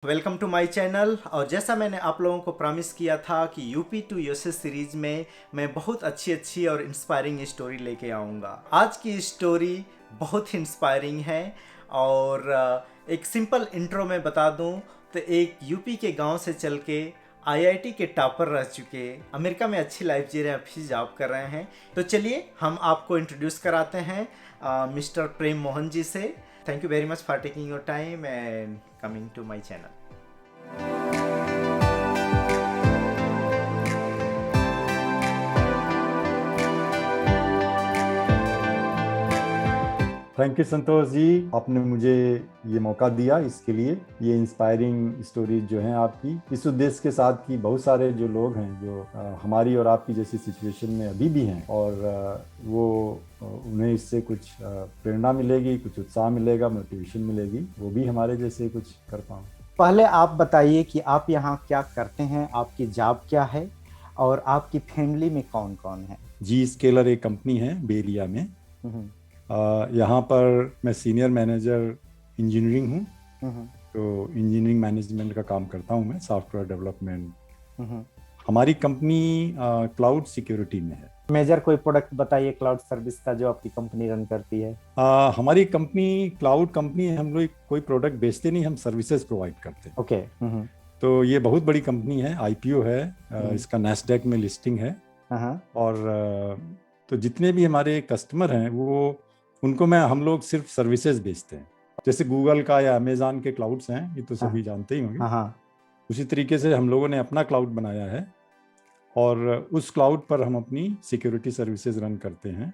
Welcome to my channel. और जैसा मैंने आप लोगों को प्रॉमिस किया था कि यूपी टू यूएसए सीरीज में मैं बहुत अच्छी अच्छी और इंस्पायरिंग स्टोरी लेके आऊँगा। आज की स्टोरी बहुत ही इंस्पायरिंग है और एक सिंपल इंट्रो में बता दूं तो एक यूपी के गांव से चल के आईआईटी के टॉपर रह चुके, अमेरिका में अच्छी लाइफ जी रहे हैं, अभी जॉब कर रहे हैं। तो चलिए हम आपको इंट्रोड्यूस कराते हैं मिस्टर प्रेम मोहन जी से। Thank you very much for taking your time and coming to my channel. Thank you Santosh ji, आपने मुझे ये मौका दिया। इसके लिए ये इंस्पायरिंग स्टोरीज जो हैं आपकी, इस उद्देश्य के साथ कि बहुत सारे जो लोग हैं जो हमारी और आपकी जैसी सिचुएशन में अभी भी हैं और उन्हें इससे कुछ प्रेरणा मिलेगी, कुछ उत्साह मिलेगा, मोटिवेशन मिलेगी, वो भी हमारे जैसे कुछ कर पाएं। पहले आप बताइए कि आप यहाँ क्या करते हैं, आपकी जॉब क्या है और आपकी फैमिली में कौन कौन है। जी स्केलर एक कंपनी है बे एरिया में। यहाँ पर मैं सीनियर मैनेजर इंजीनियरिंग हूँ। तो इंजीनियरिंग मैनेजमेंट का काम करता हूँ मैं, सॉफ्टवेयर डेवलपमेंट। हमारी कंपनी क्लाउड सिक्योरिटी में है। मेजर कोई प्रोडक्ट बताइए क्लाउड सर्विस का जो आपकी कंपनी रन करती है। हमारी कंपनी क्लाउड कंपनी है, हम लोग कोई प्रोडक्ट बेचते नहीं, हम सर्विसेज प्रोवाइड करते हैं। ओके। तो ये बहुत बड़ी कंपनी है, आईपीओ है, इसका नैस्डैक में लिस्टिंग है। और तो जितने भी हमारे कस्टमर हैं वो उनको हम लोग सिर्फ सर्विसेज बेचते हैं। जैसे गूगल का या अमेज़न के क्लाउड्स हैं, ये तो सभी जानते ही होंगे। उसी तरीके से हम लोगों ने अपना क्लाउड बनाया है और उस क्लाउड पर हम अपनी सिक्योरिटी सर्विसेज रन करते हैं।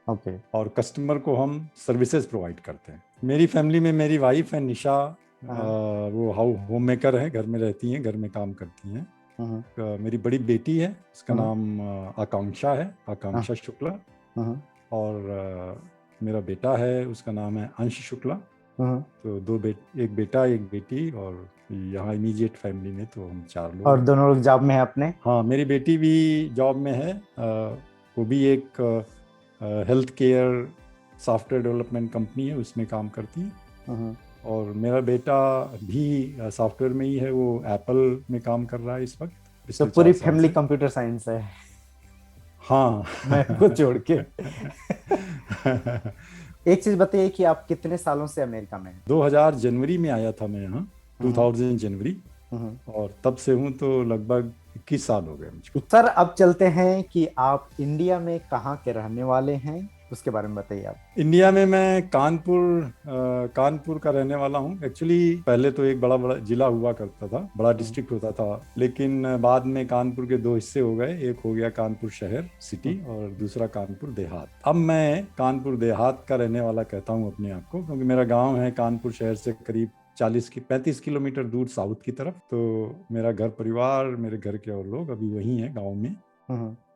ओके। और कस्टमर को हम सर्विसेज प्रोवाइड करते हैं। मेरी फैमिली में मेरी वाइफ है निशा, वो होम मेकर है, घर में रहती हैं, घर में काम करती हैं। मेरी बड़ी बेटी है, उसका नाम आकांक्षा है, आकांक्षा शुक्ला। और मेरा बेटा है, उसका नाम है अंश शुक्ला। तो एक बेटा एक बेटी, और यहाँ इमीडिएट फैमिली में तो हम 4 लोग और हैं। दोनों लोग जॉब में है अपने? हाँ, मेरी बेटी भी जॉब में है। वो भी एक health care software development company है, उसमें काम करती है। और मेरा बेटा भी सॉफ्टवेयर में ही है, वो एप्पल में काम कर रहा है इस वक्त। तो पूरी फैमिली कंप्यूटर साइंस है। हाँ मैं को छोड़ के। एक चीज बताइए कि आप कितने सालों से अमेरिका में हैं? 2000 जनवरी में आया था मैं यहाँ, 2000 जनवरी। और तब से हूँ तो लगभग 21 साल हो गए मुझको। सर अब चलते हैं कि आप इंडिया में कहाँ के रहने वाले हैं, उसके बारे में बताइए आप। इंडिया में मैं कानपुर का रहने वाला हूँ। एक्चुअली पहले तो एक बड़ा बड़ा जिला हुआ करता था, बड़ा डिस्ट्रिक्ट होता था, लेकिन बाद में कानपुर के 2 हिस्से हो गए। एक हो गया कानपुर शहर सिटी और दूसरा कानपुर देहात। अब मैं कानपुर देहात का रहने वाला कहता हूँ अपने आप को, क्योंकि मेरा गाँव है कानपुर शहर से करीब 35 किलोमीटर दूर साउथ की तरफ। तो मेरा घर परिवार, मेरे घर के और लोग अभी वहीं हैं गाँव में।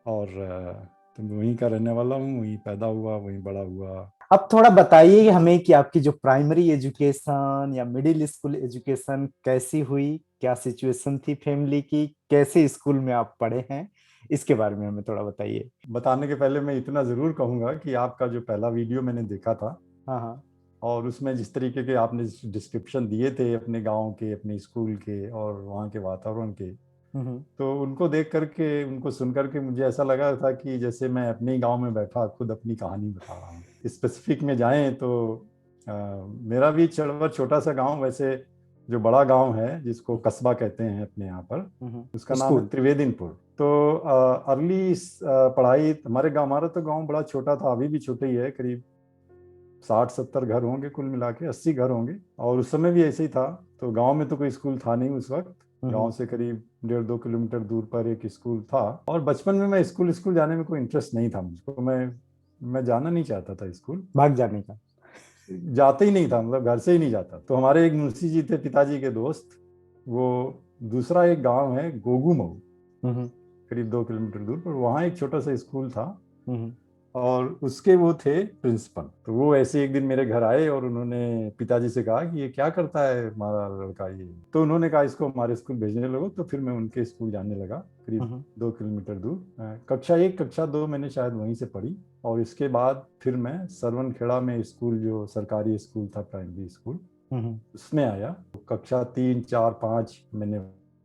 और तो मैं वहीं का रहने वाला हूँ, वहीं पैदा हुआ, वहीं बड़ा हुआ। अब थोड़ा बताइए हमें कि आपकी जो प्राइमरी एजुकेशन या मिडिल स्कूल एजुकेशन कैसी हुई, क्या सिचुएशन थी फैमिली की, कैसे स्कूल में आप पढ़े हैं, इसके बारे में हमें थोड़ा बताइए। बताने के पहले मैं इतना जरूर कहूंगा कि आपका जो पहला वीडियो मैंने देखा था, हाँ, और उसमें जिस तरीके के आपने डिस्क्रिप्शन दिए थे अपने गांव के, अपने स्कूल के और वहाँ के वातावरण के, तो उनको देख करके, उनको सुन करके मुझे ऐसा लगा था कि जैसे मैं अपने ही गांव में बैठा खुद अपनी कहानी बता रहा हूँ। स्पेसिफिक में जाएं तो मेरा भी चड़वर छोटा सा गांव, वैसे जो बड़ा गांव है जिसको कस्बा कहते हैं अपने यहाँ पर, उसका नाम है त्रिवेदीनपुर। तो अर्ली पढ़ाई हमारा तो गांव बड़ा छोटा था, अभी भी छोटा ही है, करीब 60-70 घर होंगे, कुल मिला के 80 घर होंगे। और उस समय भी ऐसे ही था। तो गांव में तो कोई स्कूल था नहीं उस वक्त। गांव से करीब 1.5-2 किलोमीटर दूर पर एक स्कूल था। और बचपन में मैं स्कूल जाने में कोई इंटरेस्ट नहीं था मुझको। मैं जाना नहीं चाहता था स्कूल, भाग जाने का। जाते ही नहीं था, मतलब घर से ही नहीं जाता। तो हमारे एक मुंशी जी थे, पिताजी के दोस्त, वो दूसरा एक गांव है गोगू मऊ, करीब 2 किलोमीटर दूर पर, वहाँ एक छोटा सा स्कूल था और उसके वो थे प्रिंसिपल। तो वो ऐसे एक दिन मेरे घर आए और उन्होंने पिताजी से कहा कि ये क्या करता है हमारा लड़का ये। तो उन्होंने कहा इसको हमारे स्कूल भेजने लगो। तो फिर मैं उनके स्कूल जाने लगा, करीब 2 किलोमीटर दूर। कक्षा 1 कक्षा 2 मैंने शायद वहीं से पढ़ी। और इसके बाद फिर मैं सरवन खेड़ा में स्कूल, जो सरकारी स्कूल था, प्राइमरी स्कूल, उसमें आया। कक्षा 3, 4, 5 मैंने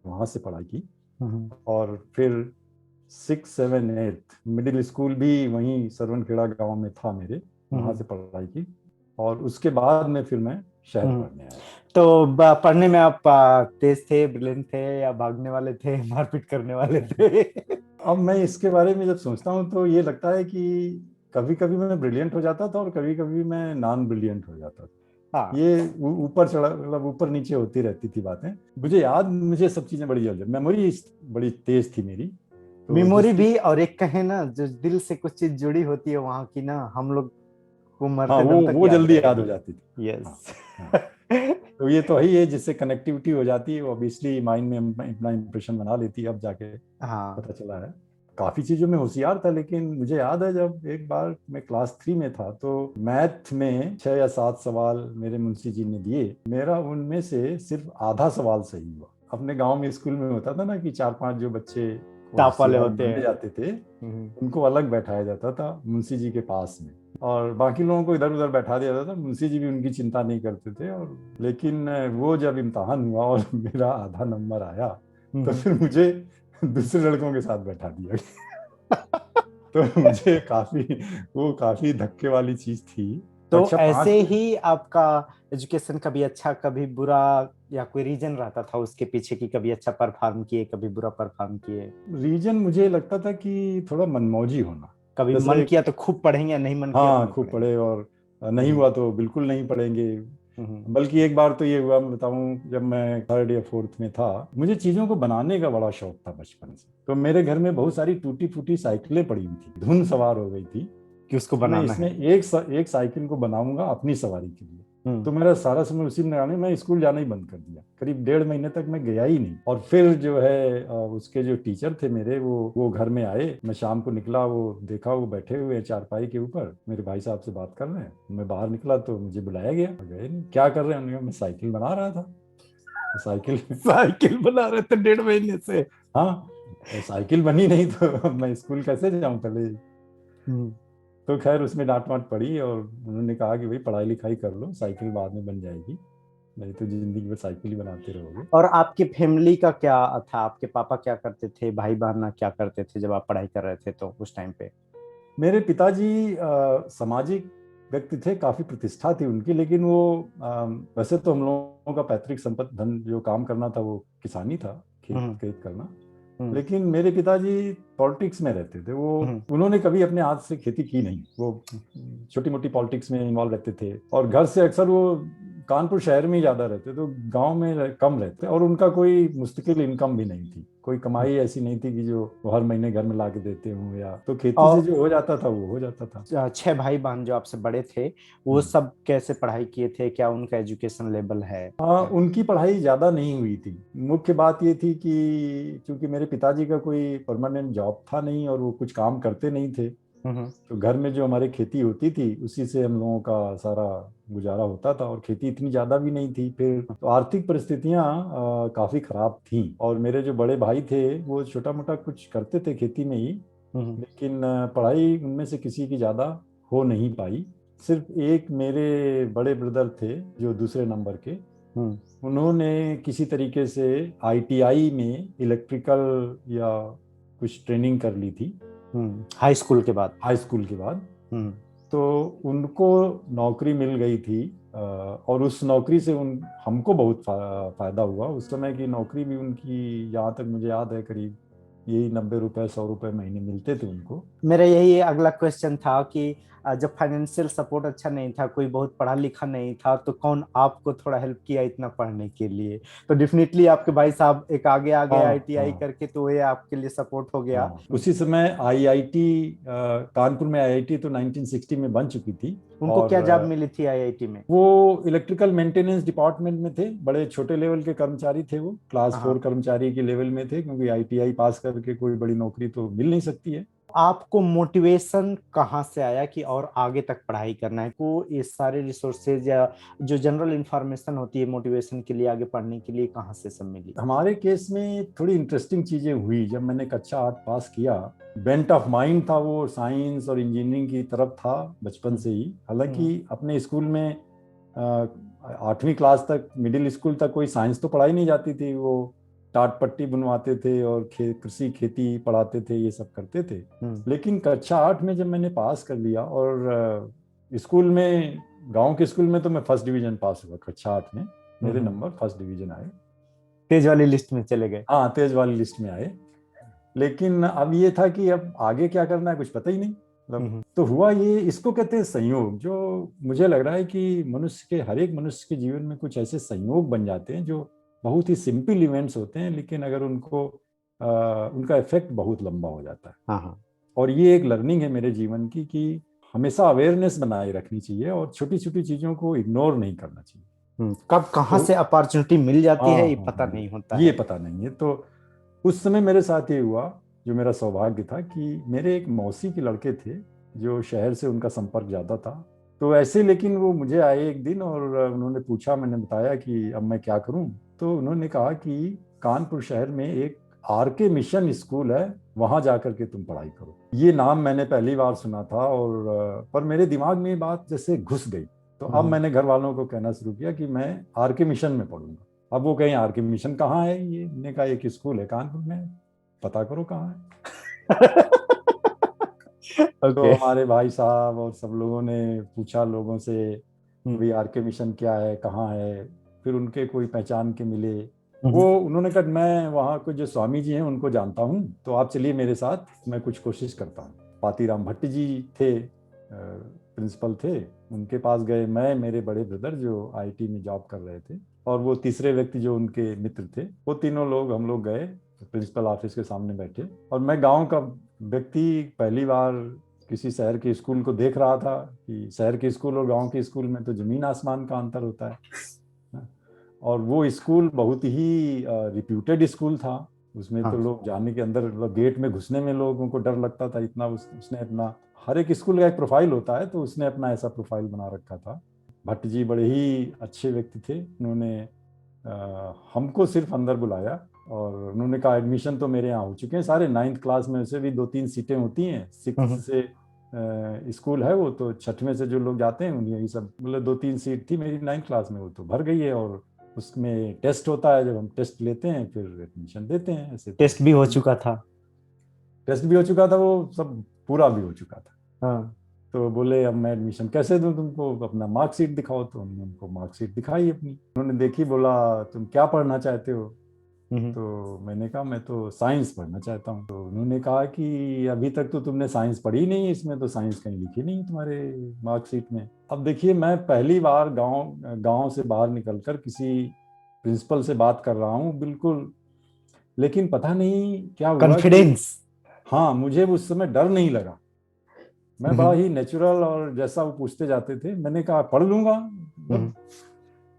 वहाँ से पढ़ाई की और फिर 6, 7, 8 मिडिल स्कूल भी वहीं सरवनखेड़ा गांव में था मेरे, वहाँ से पढ़ाई की और उसके बाद में फिर मैं शहर पढ़ने आया। तो पढ़ने में आप तेज थे, ब्रिलियंट थे या भागने वाले थे, मारपीट करने वाले थे? अब मैं इसके बारे में जब सोचता हूँ तो ये लगता है कि कभी कभी मैं ब्रिलियंट हो जाता था और कभी कभी मैं नॉन ब्रिलियंट हो जाता था। हाँ। ये ऊपर चढ़ा, मतलब ऊपर नीचे होती रहती थी बातें। मुझे सब चीजें बड़ी जल्दी, मेमोरी बड़ी तेज थी मेरी। तो मेमोरी भी, और एक कहे ना जो दिल से कुछ चीज जुड़ी होती है वहां की ना, हम लोग को मरते दम तक वो जल्दी याद हो रहेगी। जाती थी। यस। तो ये तो ही है, जिससे कनेक्टिविटी हो जाती है वो ऑब्वियसली माइंड में अपना इंप्रेशन बना लेती है। अब जाके पता चला है काफी चीजों में होशियार था, लेकिन मुझे याद है जब एक बार मैं क्लास 3 में था तो मैथ में 6 या 7 सवाल मेरे मुंशी जी ने दिए, मेरा उनमें से सिर्फ आधा सवाल सही हुआ। अपने गांव में स्कूल में होता था ना कि 4-5 जो बच्चे टॉप वाले होशियार होते माने हैं, जाते थे उनको अलग बैठाया जाता था मुंशी जी के पास में, और बाकी लोगों को इधर उधर बैठा दिया जाता था। मुंशी जी भी उनकी चिंता नहीं करते थे। और लेकिन वो जब इम्तहान हुआ और मेरा आधा नंबर आया तो फिर मुझे दूसरे लड़कों के साथ बैठा दिया गया। तो मुझे काफी धक्के वाली चीज थी। तो कक्षा ऐसे 5 ही आपका एजुकेशन कभी अच्छा कभी बुरा, या कोई रीजन रहता था उसके पीछे कि कभी अच्छा परफॉर्म किए कभी बुरा परफॉर्म किए? रीजन मुझे लगता था कि थोड़ा मनमौजी होना। कभी मन जैसे किया तो खूब पढ़ेंगे, नहीं मन किया तो हाँ, नहीं खूब पढ़ेंगे? पढ़े और नहीं हुआ तो बिल्कुल नहीं पढ़ेंगे। हम्म। बल्कि एक बार तो ये हुआ, मैं बताऊं, जब मैं 3rd या 4th में था, मुझे चीज़ों को बनाने का बड़ा शौक था बचपन से। तो मेरे घर में बहुत सारी टूटी फूटी साइकिलें पड़ी हुई थी, धुन सवार हो गई थी कि उसको कि मैं बनाना इसमें है। एक साइकिल को बनाऊंगा अपनी सवारी के लिए। तो मेरा सारा समय उसी में लगाने, मैं स्कूल जाना ही बंद कर दिया। करीब 1.5 महीने तक मैं गया ही नहीं। और फिर जो है उसके जो टीचर थे मेरे, वो घर में आए। मैं शाम को निकला, वो देखा वो बैठे हुए हैं चारपाई के ऊपर, मेरे भाई साहब से बात कर रहे हैं। मैं बाहर निकला तो मुझे बुलाया गया, गए नहीं। क्या कर रहे हैं? उन्होंने कहा मैं साइकिल बना रहा था। साइकिल साइकिल बना रहे थे 1.5 महीने से? हाँ, साइकिल बनी नहीं तो अब मैं स्कूल कैसे जाऊं पहले। तो खैर उसमें डांट वाट पड़ी और उन्होंने कहा कि भाई पढ़ाई लिखाई कर लो, साइकिल बाद में बन जाएगी, नहीं तो जिंदगी भर साइकिल ही बनाते रहोगे। और आपके फैमिली का क्या था? आपके पापा क्या करते थे, भाई बहन क्या करते थे जब आप पढ़ाई कर रहे थे तो उस टाइम पे? मेरे पिताजी सामाजिक व्यक्ति थे, काफी प्रतिष्ठा थी उनकी, लेकिन वो वैसे तो हम लोगों का पैतृक संपत्ति धन जो काम करना था वो किसानी था, खेत करना। लेकिन मेरे पिताजी पॉलिटिक्स में रहते थे। वो उन्होंने कभी अपने हाथ से खेती की नहीं। वो छोटी मोटी पॉलिटिक्स में इन्वॉल्व रहते थे और घर से अक्सर वो कानपुर शहर में ही ज्यादा रहते, तो गांव में कम रहते। और उनका कोई मुस्तकिल इनकम भी नहीं थी, कोई कमाई ऐसी नहीं थी कि जो वो हर महीने घर में ला के देते हों, या तो खेती से जो हो जाता था वो हो जाता था। 6 भाई बहन जो आपसे बड़े थे वो सब कैसे पढ़ाई किए थे? क्या उनका एजुकेशन लेवल है? हाँ, उनकी पढ़ाई ज़्यादा नहीं हुई थी। मुख्य बात ये थी कि चूंकि मेरे पिताजी का कोई परमानेंट जॉब था नहीं और वो कुछ काम करते नहीं थे, तो घर में जो हमारे खेती होती थी उसी से हम लोगों का सारा गुजारा होता था। और खेती इतनी ज़्यादा भी नहीं थी। फिर तो आर्थिक परिस्थितियाँ काफ़ी ख़राब थीं। और मेरे जो बड़े भाई थे वो छोटा मोटा कुछ करते थे खेती में ही, लेकिन पढ़ाई उनमें से किसी की ज़्यादा हो नहीं पाई। सिर्फ एक मेरे बड़े ब्रदर थे जो दूसरे नंबर के, उन्होंने किसी तरीके से आईटीआई में इलेक्ट्रिकल या कुछ ट्रेनिंग कर ली थी हाई स्कूल के बाद। तो उनको नौकरी मिल गई थी। और उस नौकरी से हमको बहुत फायदा हुआ। उस समय की नौकरी भी उनकी, जहाँ तक मुझे याद है, करीब यही 90 रुपए 100 रुपए महीने मिलते थे उनको। मेरा यही अगला क्वेश्चन था कि जब फाइनेंशियल सपोर्ट अच्छा नहीं था, कोई बहुत पढ़ा लिखा नहीं था, तो कौन आपको थोड़ा हेल्प किया इतना पढ़ने के लिए? तो डेफिनेटली आपके भाई साहब एक आगे आईटीआई करके, तो ये आपके लिए सपोर्ट हो गया। उसी समय आईआईटी कानपुर में, आईआईटी तो 1960 में बन चुकी थी। उनको क्या जॉब मिली थी आईआईटी में? वो इलेक्ट्रिकल मेंटेनेंस डिपार्टमेंट में थे। बड़े छोटे लेवल के कर्मचारी थे, वो क्लास 4 कर्मचारी के लेवल में थे, क्योंकि आईटीआई पास करके कोई बड़ी नौकरी तो मिल नहीं सकती है। आपको मोटिवेशन कहाँ से आया कि और आगे तक पढ़ाई करना है? को ये सारे रिसोर्सेज या जो जनरल इंफॉर्मेशन होती है मोटिवेशन के लिए, आगे पढ़ने के लिए, कहाँ से सब मिली? हमारे केस में थोड़ी इंटरेस्टिंग चीजें हुई। जब मैंने कक्षा 8 पास किया, बेंट ऑफ माइंड था वो साइंस और इंजीनियरिंग की तरफ था बचपन से ही। हालांकि अपने स्कूल में 8वीं क्लास तक, मिडिल स्कूल तक कोई साइंस तो पढ़ाई नहीं जाती थी। वो टाट पट्टी बनवाते थे और कृषि खेती पढ़ाते थे, ये सब करते थे। लेकिन कक्षा 8 में जब मैंने पास कर लिया, और स्कूल में, गांव के स्कूल में तो मैं फर्स्ट डिवीजन पास हुआ कक्षा 8 में, मेरे नंबर फर्स्ट डिवीजन आए, तेज वाली लिस्ट में चले गए। हाँ, तेज वाली लिस्ट में आए। लेकिन अब ये था कि अब आगे क्या करना है कुछ पता ही नहीं। मतलब तो हुआ ये, इसको कहते हैं संयोग। जो मुझे लग रहा है कि मनुष्य के, हर एक मनुष्य के जीवन में कुछ ऐसे संयोग बन जाते हैं जो बहुत ही सिंपल इवेंट्स होते हैं, लेकिन अगर उनको उनका इफेक्ट बहुत लंबा हो जाता है। हाँ। और ये एक लर्निंग है मेरे जीवन की कि हमेशा अवेयरनेस बनाए रखनी चाहिए और छोटी छोटी चीजों को इग्नोर नहीं करना चाहिए। कब कहाँ से अपॉर्चुनिटी मिल जाती है ये पता नहीं होता है। ये पता नहीं है। तो उस समय मेरे साथ ये हुआ, जो मेरा सौभाग्य था कि मेरे एक मौसी के लड़के थे जो शहर से, उनका संपर्क ज़्यादा था। तो ऐसे, लेकिन वो मुझे आए एक दिन और उन्होंने पूछा, मैंने बताया कि अब मैं क्या करूं। तो उन्होंने कहा कि कानपुर शहर में एक आरके मिशन स्कूल है, वहां जाकर के तुम पढ़ाई करो। ये नाम मैंने पहली बार सुना था, और पर मेरे दिमाग में ये बात जैसे घुस गई। तो अब मैंने घर वालों को कहना शुरू किया कि मैं आरके मिशन में पढ़ूंगा। अब वो कहीं आरके मिशन कहाँ है, ये मैंने कहा एक स्कूल है कानपुर में, पता करो कहाँ है। तो हमारे भाई साहब और सब लोगों ने पूछा लोगों से, भाई आरके मिशन क्या है, कहाँ है। फिर उनके कोई पहचान के मिले, वो उन्होंने कहा मैं वहाँ को जो स्वामी जी हैं उनको जानता हूँ, तो आप चलिए मेरे साथ, मैं कुछ कोशिश करता हूँ। पातीराम भट्ट जी थे, प्रिंसिपल थे, उनके पास गए। मैं, मेरे बड़े ब्रदर जो आईटी में जॉब कर रहे थे, और वो तीसरे व्यक्ति जो उनके मित्र थे, वो तीनों लोग, हम लोग गए प्रिंसिपल ऑफिस के सामने बैठे। और मैं गांव का व्यक्ति, पहली बार किसी शहर के स्कूल को देख रहा था कि शहर के स्कूल और गांव के स्कूल में तो जमीन आसमान का अंतर होता है। और वो स्कूल बहुत ही रिप्यूटेड स्कूल था। उसमें तो लोग जाने के अंदर, गेट में घुसने में लोगों को डर लगता था इतना। उसने अपना, हर एक स्कूल का एक प्रोफाइल होता है, तो उसने अपना ऐसा प्रोफाइल बना रखा था। भट्ट जी बड़े ही अच्छे व्यक्ति थे। उन्होंने हमको सिर्फ अंदर बुलाया और उन्होंने कहा एडमिशन तो मेरे यहाँ हो चुके हैं सारे, 9th क्लास में से भी 2-3 सीटें होती हैं। 6th से स्कूल है वो, तो 6वीं से जो लोग जाते हैं उन्हें, यही सब, मतलब 2-3 सीट थी मेरी 9th क्लास में, वो तो भर गई है। और उसमें टेस्ट होता है, जब हम टेस्ट लेते हैं फिर एडमिशन देते हैं। ऐसे टेस्ट भी हो चुका था, टेस्ट भी हो चुका था, वो सब पूरा भी हो चुका था। हाँ। तो बोले अब मैं एडमिशन कैसे दूं तुमको, अपना मार्कशीट दिखाओ। तो हमने उनको मार्कशीट दिखाई अपनी, उन्होंने देखी, बोला तुम क्या पढ़ना चाहते हो। तो मैंने कहा मैं तो साइंस पढ़ना चाहता हूँ। तो उन्होंने कहा कि अभी तक तो तुमने साइंस पढ़ी नहीं, इसमें तो साइंस कहीं लिखी नहीं तुम्हारे मार्कशीट में। अब देखिए, मैं पहली बार गांव से बाहर निकलकर किसी प्रिंसिपल से बात कर रहा हूँ, बिल्कुल, लेकिन पता नहीं क्या हुआ, कॉन्फिडेंस। हाँ, मुझे उस समय डर नहीं लगा। मैं बड़ा ही नेचुरल, और जैसा वो पूछते जाते थे, मैंने कहा पढ़ लूंगा।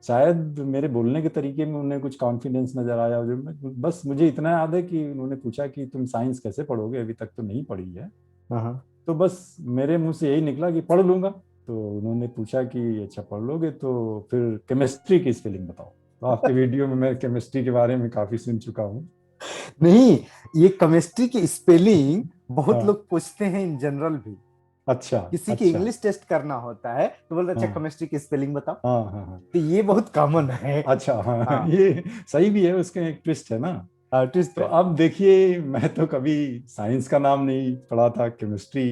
शायद मेरे बोलने के तरीके में उन्हें कुछ कॉन्फिडेंस नजर आया। जो बस मुझे इतना याद है कि उन्होंने पूछा कि तुम साइंस कैसे पढ़ोगे, अभी तक तो नहीं पढ़ी है। तो बस मेरे मुंह से यही निकला कि पढ़ लूंगा। तो उन्होंने पूछा कि अच्छा पढ़ लोगे तो फिर केमिस्ट्री की स्पेलिंग बताओ। तो आपके वीडियो में मैं केमिस्ट्री के बारे में काफी सुन चुका हूँ। नहीं, ये केमिस्ट्री की स्पेलिंग बहुत लोग पूछते हैं इन जनरल भी। अच्छा, किसी की इंग्लिश टेस्ट करना होता है तो बोलते अच्छा केमिस्ट्री की स्पेलिंग बताओ। हाँ। तो ये बहुत कॉमन है। अच्छा, हाँ, ये सही भी है, उसका एक ट्विस्ट है ना। ट्विस्ट तो है। अब देखिए, मैं तो कभी साइंस का नाम नहीं पढ़ा था, केमिस्ट्री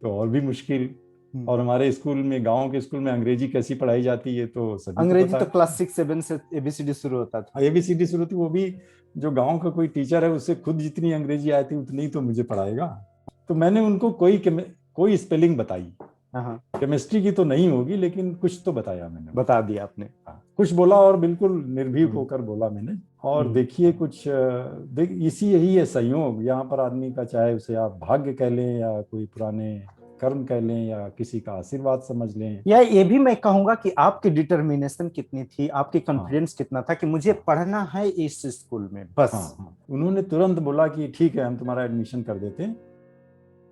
तो और भी मुश्किल। और हमारे स्कूल में, गांव के स्कूल में अंग्रेजी कैसी पढ़ाई जाती है तो सभी अंग्रेजी को पता तो क्लास 6-7 से एबीसीडी शुरू होता था। एबीसीडी शुरू थी, वो भी जो गांव का कोई टीचर है उससे खुद जितनी अंग्रेजी आई थी उतनी तो मुझे पढ़ाएगा। तो मैंने उनको कोई स्पेलिंग बताई। केमिस्ट्री की तो नहीं होगी, लेकिन कुछ तो बताया मैंने, बता दिया आपने। कुछ बोला, और बिल्कुल निर्भीक होकर बोला मैंने। और देखिए कुछ यही है संयोग। यहाँ पर आदमी का, चाहे उसे आप भाग्य कह लें या कोई पुराने कर्म कह लें या किसी का आशीर्वाद समझ लें, या ये भी मैं कहूंगा कि आपकी डिटर्मिनेशन कितनी थी, आपकी कॉन्फिडेंस कितना था कि मुझे पढ़ना है इस स्कूल में बस। उन्होंने तुरंत बोला कि ठीक है, हम तुम्हारा एडमिशन कर देते हैं,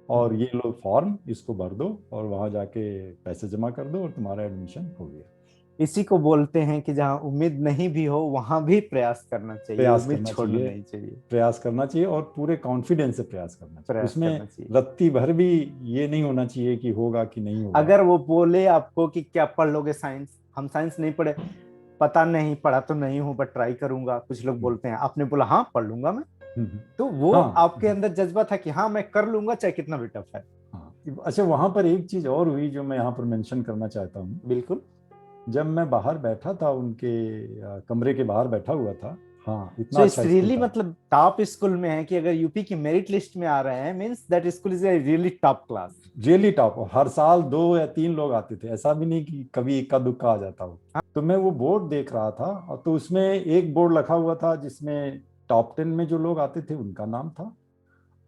और ये लो फॉर्म, इसको भर दो और वहां जाके पैसे जमा कर दो, और तुम्हारा एडमिशन हो गया। इसी को बोलते हैं कि जहां उम्मीद नहीं भी हो वहां भी प्रयास करना चाहिए, उम्मीद छोड़ना नहीं चाहिए। प्रयास करना चाहिए, और पूरे कॉन्फिडेंस से प्रयास करना चाहिए। उसमें रत्ती भर भी ये नहीं होना चाहिए कि होगा कि नहीं होगा। अगर वो बोले आपको कि क्या पढ़ लोगे साइंस, हम साइंस नहीं पढ़े, पता नहीं, पढ़ा तो नहीं हूँ बट ट्राई करूंगा, कुछ लोग बोलते हैं। आपने बोला हाँ पढ़ लूंगा मैं, तो वो हाँ आपके अंदर जज्बा था कि हाँ मैं कर लूंगा चाहे कितना भी टफ है। हाँ। अच्छा, वहां पर एक चीज और हुई जो मैं यहाँ पर मेंशन करना चाहता हूँ। बिल्कुल। जब मैं बाहर बैठा था उनके कमरे के बाहर बैठा हुआ था, हाँ इतना सो इट्स अच्छा स्कूल रियली था। मतलब टॉप स्कूल में है कि अगर यूपी की मेरिट लिस्ट में आ रहे हैं means that school is a really top class. Really top, हर साल 2 या 3 लोग आते थे, ऐसा भी नहीं कि कभी इक्का दुक्का आ जाता हो। तो मैं वो बोर्ड देख रहा था, और तो उसमें एक बोर्ड रखा हुआ था जिसमें टॉप 10 में जो लोग आते थे उनका नाम था,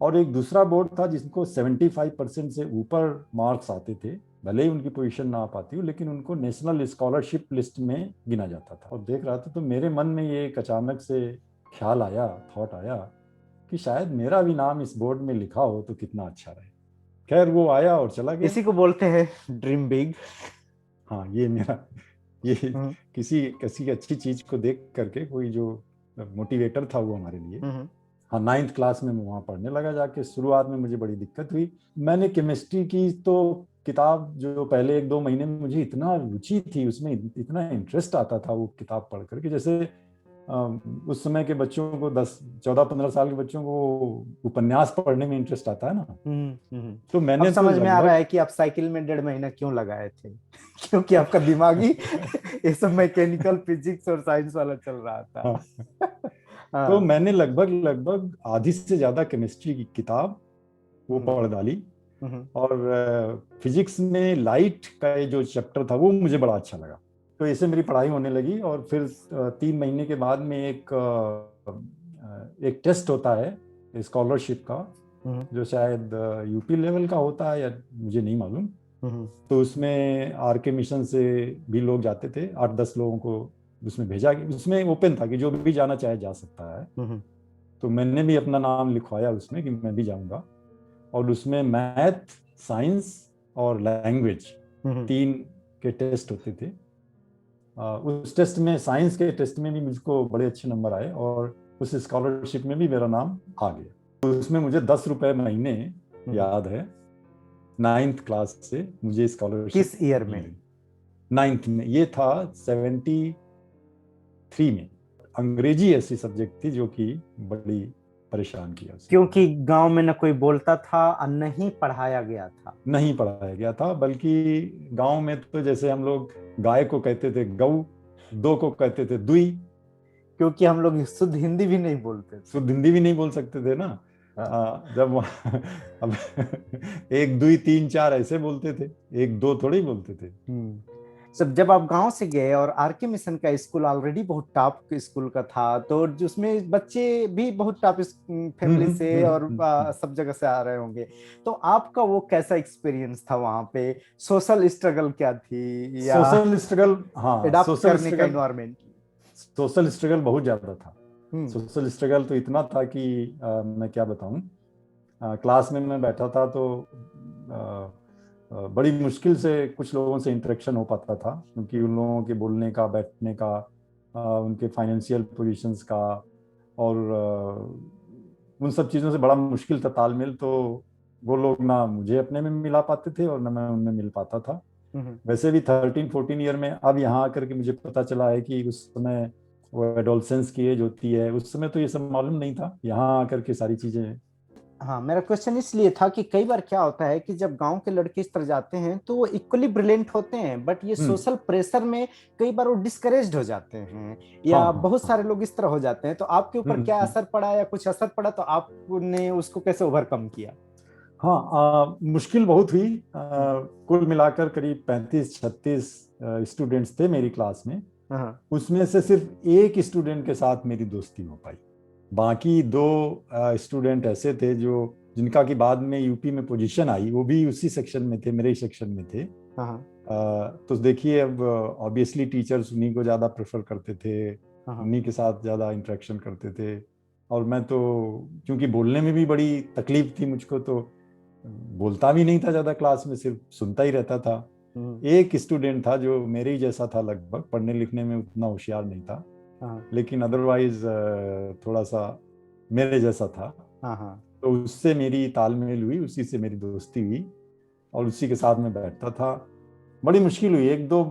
और एक दूसरा बोर्ड था जिसको 75% से ऊपर मार्क्स आते थे, भले ही उनकी पोजीशन ना आ पाती हो, लेकिन उनको नेशनल स्कॉलरशिप लिस्ट में गिना जाता था। और देख रहा था तो मेरे मन में ये एक अचानक से ख्याल आया, थॉट आया कि शायद मेरा भी नाम इस बोर्ड में लिखा हो तो कितना अच्छा रहे। खैर वो आया और चला गया। इसी को बोलते हैं ड्रीम बिग। हाँ, ये मेरा ये किसी किसी अच्छी चीज को देख करके कोई जो मोटिवेटर था वो हमारे लिए। हाँ, 9th क्लास में मैं वहाँ पढ़ने लगा जाके। शुरुआत में मुझे बड़ी दिक्कत हुई। मैंने केमिस्ट्री की तो किताब जो पहले 1-2 महीने में मुझे इतना रुचि थी उसमें, इतना इंटरेस्ट आता था वो किताब पढ़ करके, जैसे उस समय के बच्चों को 10, 14, 15 साल के बच्चों को उपन्यास पढ़ने में इंटरेस्ट आता है ना। तो अब मैंने तो समझ में आ रहा है लगभग कि आप साइकिल में 1.5 महीना क्यों लगाए थे क्योंकि आपका दिमागी ये सब मैकेनिकल फिजिक्स और साइंस वाला चल रहा था। तो हाँ। मैंने लगभग लगभग आधी से ज्यादा केमिस्ट्री की किताब वो पढ़ डाली। और फिजिक्स में लाइट का ये जो चैप्टर था वो मुझे बड़ा अच्छा लगा। तो ऐसे मेरी पढ़ाई होने लगी। और फिर 3 महीने के बाद में एक टेस्ट होता है स्कॉलरशिप का, जो शायद यूपी लेवल का होता है या मुझे नहीं मालूम। तो उसमें आरके मिशन से भी लोग जाते थे, 8-10 लोगों को उसमें भेजा गया। उसमें ओपन था कि जो भी जाना चाहे जा सकता है। तो मैंने भी अपना नाम लिखवाया उसमें कि मैं भी जाऊंगा। और उसमें मैथ, साइंस और लैंग्वेज 3 के टेस्ट होते थे। उस टेस्ट में, साइंस के टेस्ट में भी मुझको बड़े अच्छे नंबर आए, और उस स्कॉलरशिप में भी मेरा नाम आ गया। तो उसमें मुझे 10 रुपए महीने, याद है, 9th क्लास से मुझे स्कॉलरशिप किस ईयर में? मिली। 9th में, ये था 73 में। अंग्रेजी ऐसी सब्जेक्ट थी जो कि बड़ी परेशान किया उसे। क्योंकि गांव में न कोई बोलता था और नहीं पढ़ाया गया था। नहीं पढ़ाया गया था, बल्कि गांव में तो जैसे हम लोग गाय को कहते थे गऊ, दो को कहते थे दुई। क्योंकि हम लोग शुद्ध हिंदी भी नहीं बोलते थे। शुद्ध हिंदी भी नहीं बोल सकते थे ना। जब अब 1, 2, 3, 4 ऐसे बोलते थे, 1, 2 थोड़ी बोलते थे। सब जब आप गांव से गए और आरके मिशन का स्कूल ऑलरेडी बहुत टॉप स्कूल का था, तो जिसमें बच्चे भी बहुत टॉप फैमिली से और सब जगह से आ रहे होंगे, तो आपका वो कैसा एक्सपीरियंस था वहां पे? सोशल स्ट्रगल क्या थी, या सोशल स्ट्रगल? हाँ, एडॉप्ट करने का इन्वायरमेंट? सोशल स्ट्रगल बहुत ज्यादा था। सोशल स्ट्रगल तो इतना था कि मैं क्या बताऊं। क्लास में मैं बैठा था तो बड़ी मुश्किल से कुछ लोगों से इंटरेक्शन हो पाता था, क्योंकि उन लोगों के बोलने का, बैठने का, उनके फाइनेंशियल पोजीशंस का, और उन सब चीज़ों से बड़ा मुश्किल था तालमेल। तो वो लोग ना मुझे अपने में मिला पाते थे और ना मैं उनमें मिल पाता था। वैसे भी 13-14 ईयर में, अब यहाँ आकर के मुझे पता चला है कि उस समय वो एडोलसेंस की एज होती है, उस समय तो ये सब मालूम नहीं था। यहाँ आकर के सारी चीजें। हाँ, मेरा क्वेश्चन इसलिए था कि कई बार क्या होता है कि जब गांव के लड़के इस तरह जाते हैं तो वो इक्वली ब्रिलियंट होते हैं, बट ये सोशल प्रेशर में कई बार वो डिस्करेज्ड हो जाते हैं, या हाँ, बहुत सारे लोग इस तरह हो जाते हैं। तो आपके ऊपर क्या असर पड़ा, या कुछ असर पड़ा तो आपने उसको कैसे ओवरकम किया? हाँ, मुश्किल बहुत हुई। कुल मिलाकर करीब 35-36 स्टूडेंट्स थे मेरी क्लास में। उसमें से सिर्फ एक स्टूडेंट के साथ मेरी दोस्ती हो पाई। बाकी 2 स्टूडेंट ऐसे थे जो जिनका कि बाद में यूपी में पोजीशन आई, वो भी उसी सेक्शन में थे, मेरे ही सेक्शन में थे। तो देखिए, अब ऑब्वियसली टीचर्स उन्हीं को ज़्यादा प्रेफर करते थे, उन्हीं के साथ ज़्यादा इंटरेक्शन करते थे। और मैं तो क्योंकि बोलने में भी बड़ी तकलीफ थी मुझको, तो बोलता भी नहीं था ज़्यादा क्लास में, सिर्फ सुनता ही रहता था। एक स्टूडेंट था जो मेरे ही जैसा था, लगभग पढ़ने लिखने में उतना होशियार नहीं था, लेकिन अदरवाइज थोड़ा सा मेरे जैसा था। तो उससे मेरी तालमेल हुई, उसी से मेरी दोस्ती हुई, और उसी के साथ में बैठता था। बड़ी मुश्किल हुई, 1-2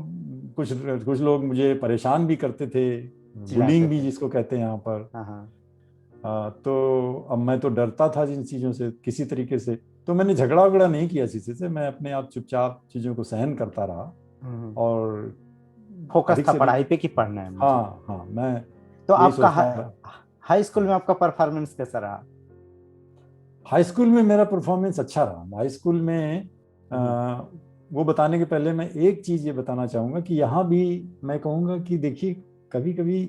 कुछ कुछ लोग मुझे परेशान भी करते थे, बुलिंग भी जिसको कहते हैं यहाँ पर। तो अब मैं तो डरता था जिन चीज़ों से किसी तरीके से, तो मैंने झगड़ा वगड़ा नहीं किया किसी से, मैं अपने आप चुपचाप चीज़ों को सहन करता रहा और फोकस था पढ़ाई पे कि पढ़ना है मुझे। हाँ, मैं तो आपका हाई स्कूल में आपका परफॉर्मेंस कैसा रहा? हाई स्कूल में मेरा परफॉर्मेंस अच्छा रहा। हाई स्कूल में वो बताने के पहले मैं एक चीज़ ये बताना चाहूँगा कि यहाँ भी मैं कहूँगा कि देखिए, कभी कभी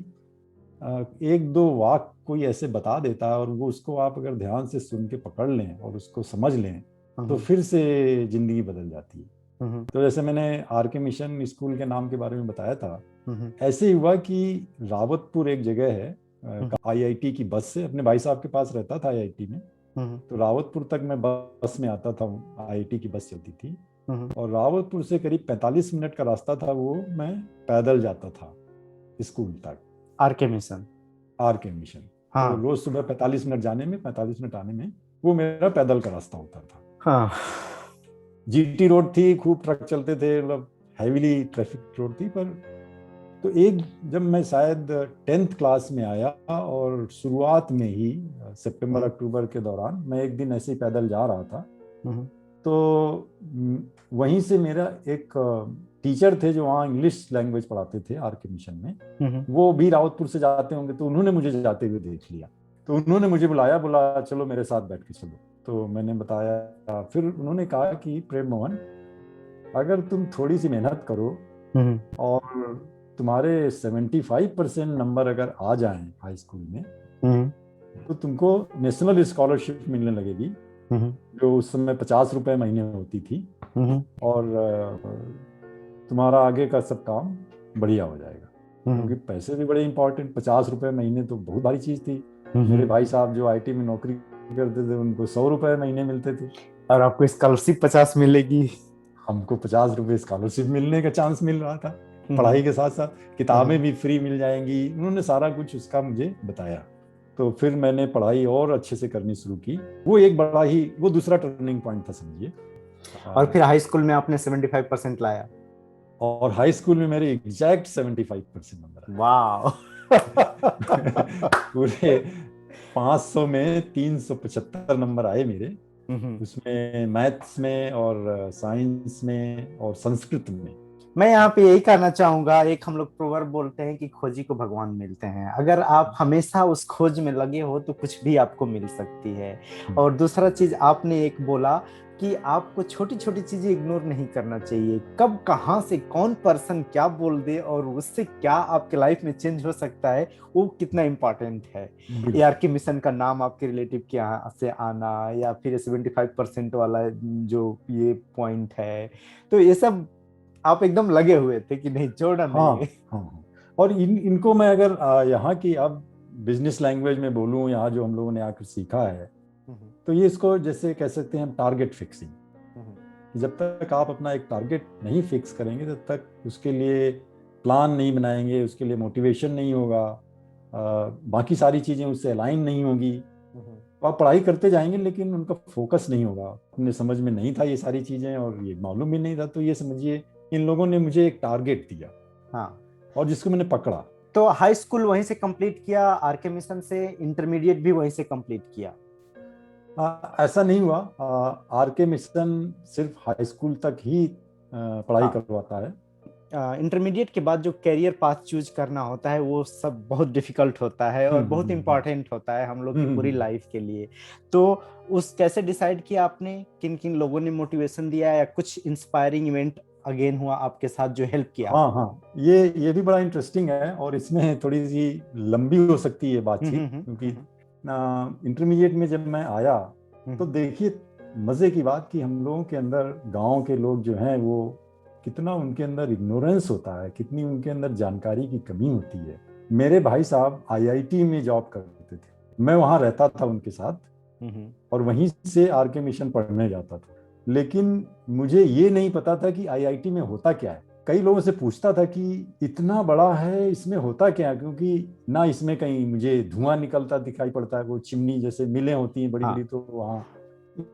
एक दो वाक्य कोई ऐसे बता देता है और वो उसको आप अगर ध्यान से सुन के पकड़ लें और उसको समझ लें तो फिर से जिंदगी बदल जाती है। तो जैसे मैंने आर के मिशन स्कूल के नाम के बारे में बताया था, ऐसे ही हुआ कि रावतपुर एक जगह है, आईआईटी की बस से, अपने भाई साहब के पास रहता था आईआईटी में, तो रावतपुर तक मैं बस में आता था, आईआईटी की बस चलती थी, और रावतपुर से करीब 45 मिनट का रास्ता था, वो मैं पैदल जाता था स्कूल तक। आर के मिशन हाँ। तो रोज सुबह 45 मिनट जाने में, 45 मिनट आने में, वो मेरा पैदल का रास्ता होता था। हाँ। जीटी रोड थी, खूब ट्रक चलते थे, मतलब हैवीली ट्रैफिक रोड थी। पर तो एक जब मैं शायद 10th क्लास में आया और शुरुआत में ही सितंबर अक्टूबर के दौरान मैं एक दिन ऐसे ही पैदल जा रहा था, तो वहीं से मेरा एक टीचर थे जो वहाँ इंग्लिश लैंग्वेज पढ़ाते थे आर के मिशन में, वो भी रावतपुर से जाते होंगे, तो उन्होंने मुझे जाते हुए देख लिया, तो उन्होंने मुझे बुलाया, बोला चलो मेरे साथ बैठ के चलो। तो मैंने बताया, फिर उन्होंने कहा कि प्रेम मोहन, अगर तुम थोड़ी सी मेहनत करो और तुम्हारे 75% नंबर अगर आ जाएं हाई स्कूल में, तो तुमको नेशनल स्कॉलरशिप मिलने लगेगी, जो उस समय 50 रुपए महीने होती थी, और तुम्हारा आगे का सब काम बढ़िया हो जाएगा। क्योंकि पैसे भी बड़े इंपॉर्टेंट, 50 रुपए महीने तो बहुत भारी चीज थी। मेरे भाई साहब जो आईटी में नौकरी करते थे, उनको 100 रुपए महीने मिलते थे, और आपको स्कॉलरशिप 50 मिलेगी। हमको 50 रुपए स्कॉलरशिप मिलने का चांस मिल रहा था, पढ़ाई के साथ साथ किताबें भी फ्री मिल जाएंगी। उन्होंने सारा कुछ उसका मुझे बताया, तो फिर मैंने पढ़ाई और अच्छे से करनी शुरू की। वो एक बड़ा ही, वो दूसरा टर्निंग पॉइंट था समझिए। और फिर हाई स्कूल में आपने 75% लाया, और हाई स्कूल में मेरे एग्जैक्ट 75% नंबर। वाह। पूरे 500 में 375 नंबर आए मेरे, उसमें मैथ्स में और साइंस में और संस्कृत में। मैं यहाँ पे यही कहना चाहूंगा, एक हम लोग प्रोवर्ब बोलते हैं कि खोजी को भगवान मिलते हैं। अगर आप हमेशा उस खोज में लगे हो तो कुछ भी आपको मिल सकती है। और दूसरा चीज आपने एक बोला कि आपको छोटी छोटी चीजें इग्नोर नहीं करना चाहिए। कब कहाँ से कौन पर्सन क्या बोल दे और उससे क्या आपके लाइफ में चेंज हो सकता है, वो कितना इम्पोर्टेंट है। आर के मिशन का नाम आपके रिलेटिव के यहाँ से आना, या फिर 75% वाला जो ये पॉइंट है, तो ये सब आप एकदम लगे हुए थे कि नहीं, छोड़ना नहीं है। हाँ। और इनको मैं अगर यहाँ की अब बिजनेस लैंग्वेज में बोलूँ, यहाँ जो हम लोगों ने आकर सीखा है, तो ये इसको जैसे कह सकते हैं टारगेट फिक्सिंग। जब तक आप अपना एक टारगेट नहीं फिक्स करेंगे, तब तक उसके लिए प्लान नहीं बनाएंगे, उसके लिए मोटिवेशन नहीं होगा, बाकी सारी चीज़ें उससे अलाइन नहीं होगी, आप पढ़ाई करते जाएंगे लेकिन उनका फोकस नहीं होगा। अपने समझ में नहीं था ये सारी चीज़ें और ये मालूम भी नहीं था, तो ये समझिए इन लोगों ने मुझे एक टारगेट दिया, हाँ, और जिसको मैंने पकड़ा। तो हाई स्कूल वहीं से कंप्लीट किया, आर के मिशन से, इंटरमीडिएट भी वहीं से कंप्लीट किया? ऐसा नहीं हुआ, आर के मिशन सिर्फ हाई स्कूल तक ही पढ़ाई करवाता है। इंटरमीडिएट के बाद जो करियर पाथ चूज करना होता है, वो सब बहुत डिफिकल्ट होता है और बहुत इंपॉर्टेंट होता है हम लोग की पूरी लाइफ के लिए। तो उस कैसे डिसाइड किया आपने, किन किन लोगों ने मोटिवेशन दिया, या कुछ इंस्पायरिंग इवेंट अगेन हुआ आपके साथ जो हेल्प किया? हाँ, ये भी बड़ा इंटरेस्टिंग है और इसमें थोड़ी सी लंबी हो सकती है बातचीत, क्योंकि इंटरमीडिएट में जब मैं आया तो देखिए मजे की बात कि हम लोगों के अंदर, गांव के लोग जो हैं, वो कितना उनके अंदर इग्नोरेंस होता है, कितनी उनके अंदर जानकारी की कमी होती है। मेरे भाई साहब आईआईटी में जॉब करते थे, मैं वहाँ रहता था उनके साथ और वहीं से आर के मिशन पढ़ने जाता था, लेकिन मुझे ये नहीं पता था कि आईआईटी में होता क्या है। कई लोगों से पूछता था कि इतना बड़ा है, इसमें होता क्या है, क्योंकि ना इसमें कहीं मुझे धुआं निकलता दिखाई पड़ता है, वो चिमनी जैसे मिलें होती हैं बड़ी बड़ी, तो वहाँ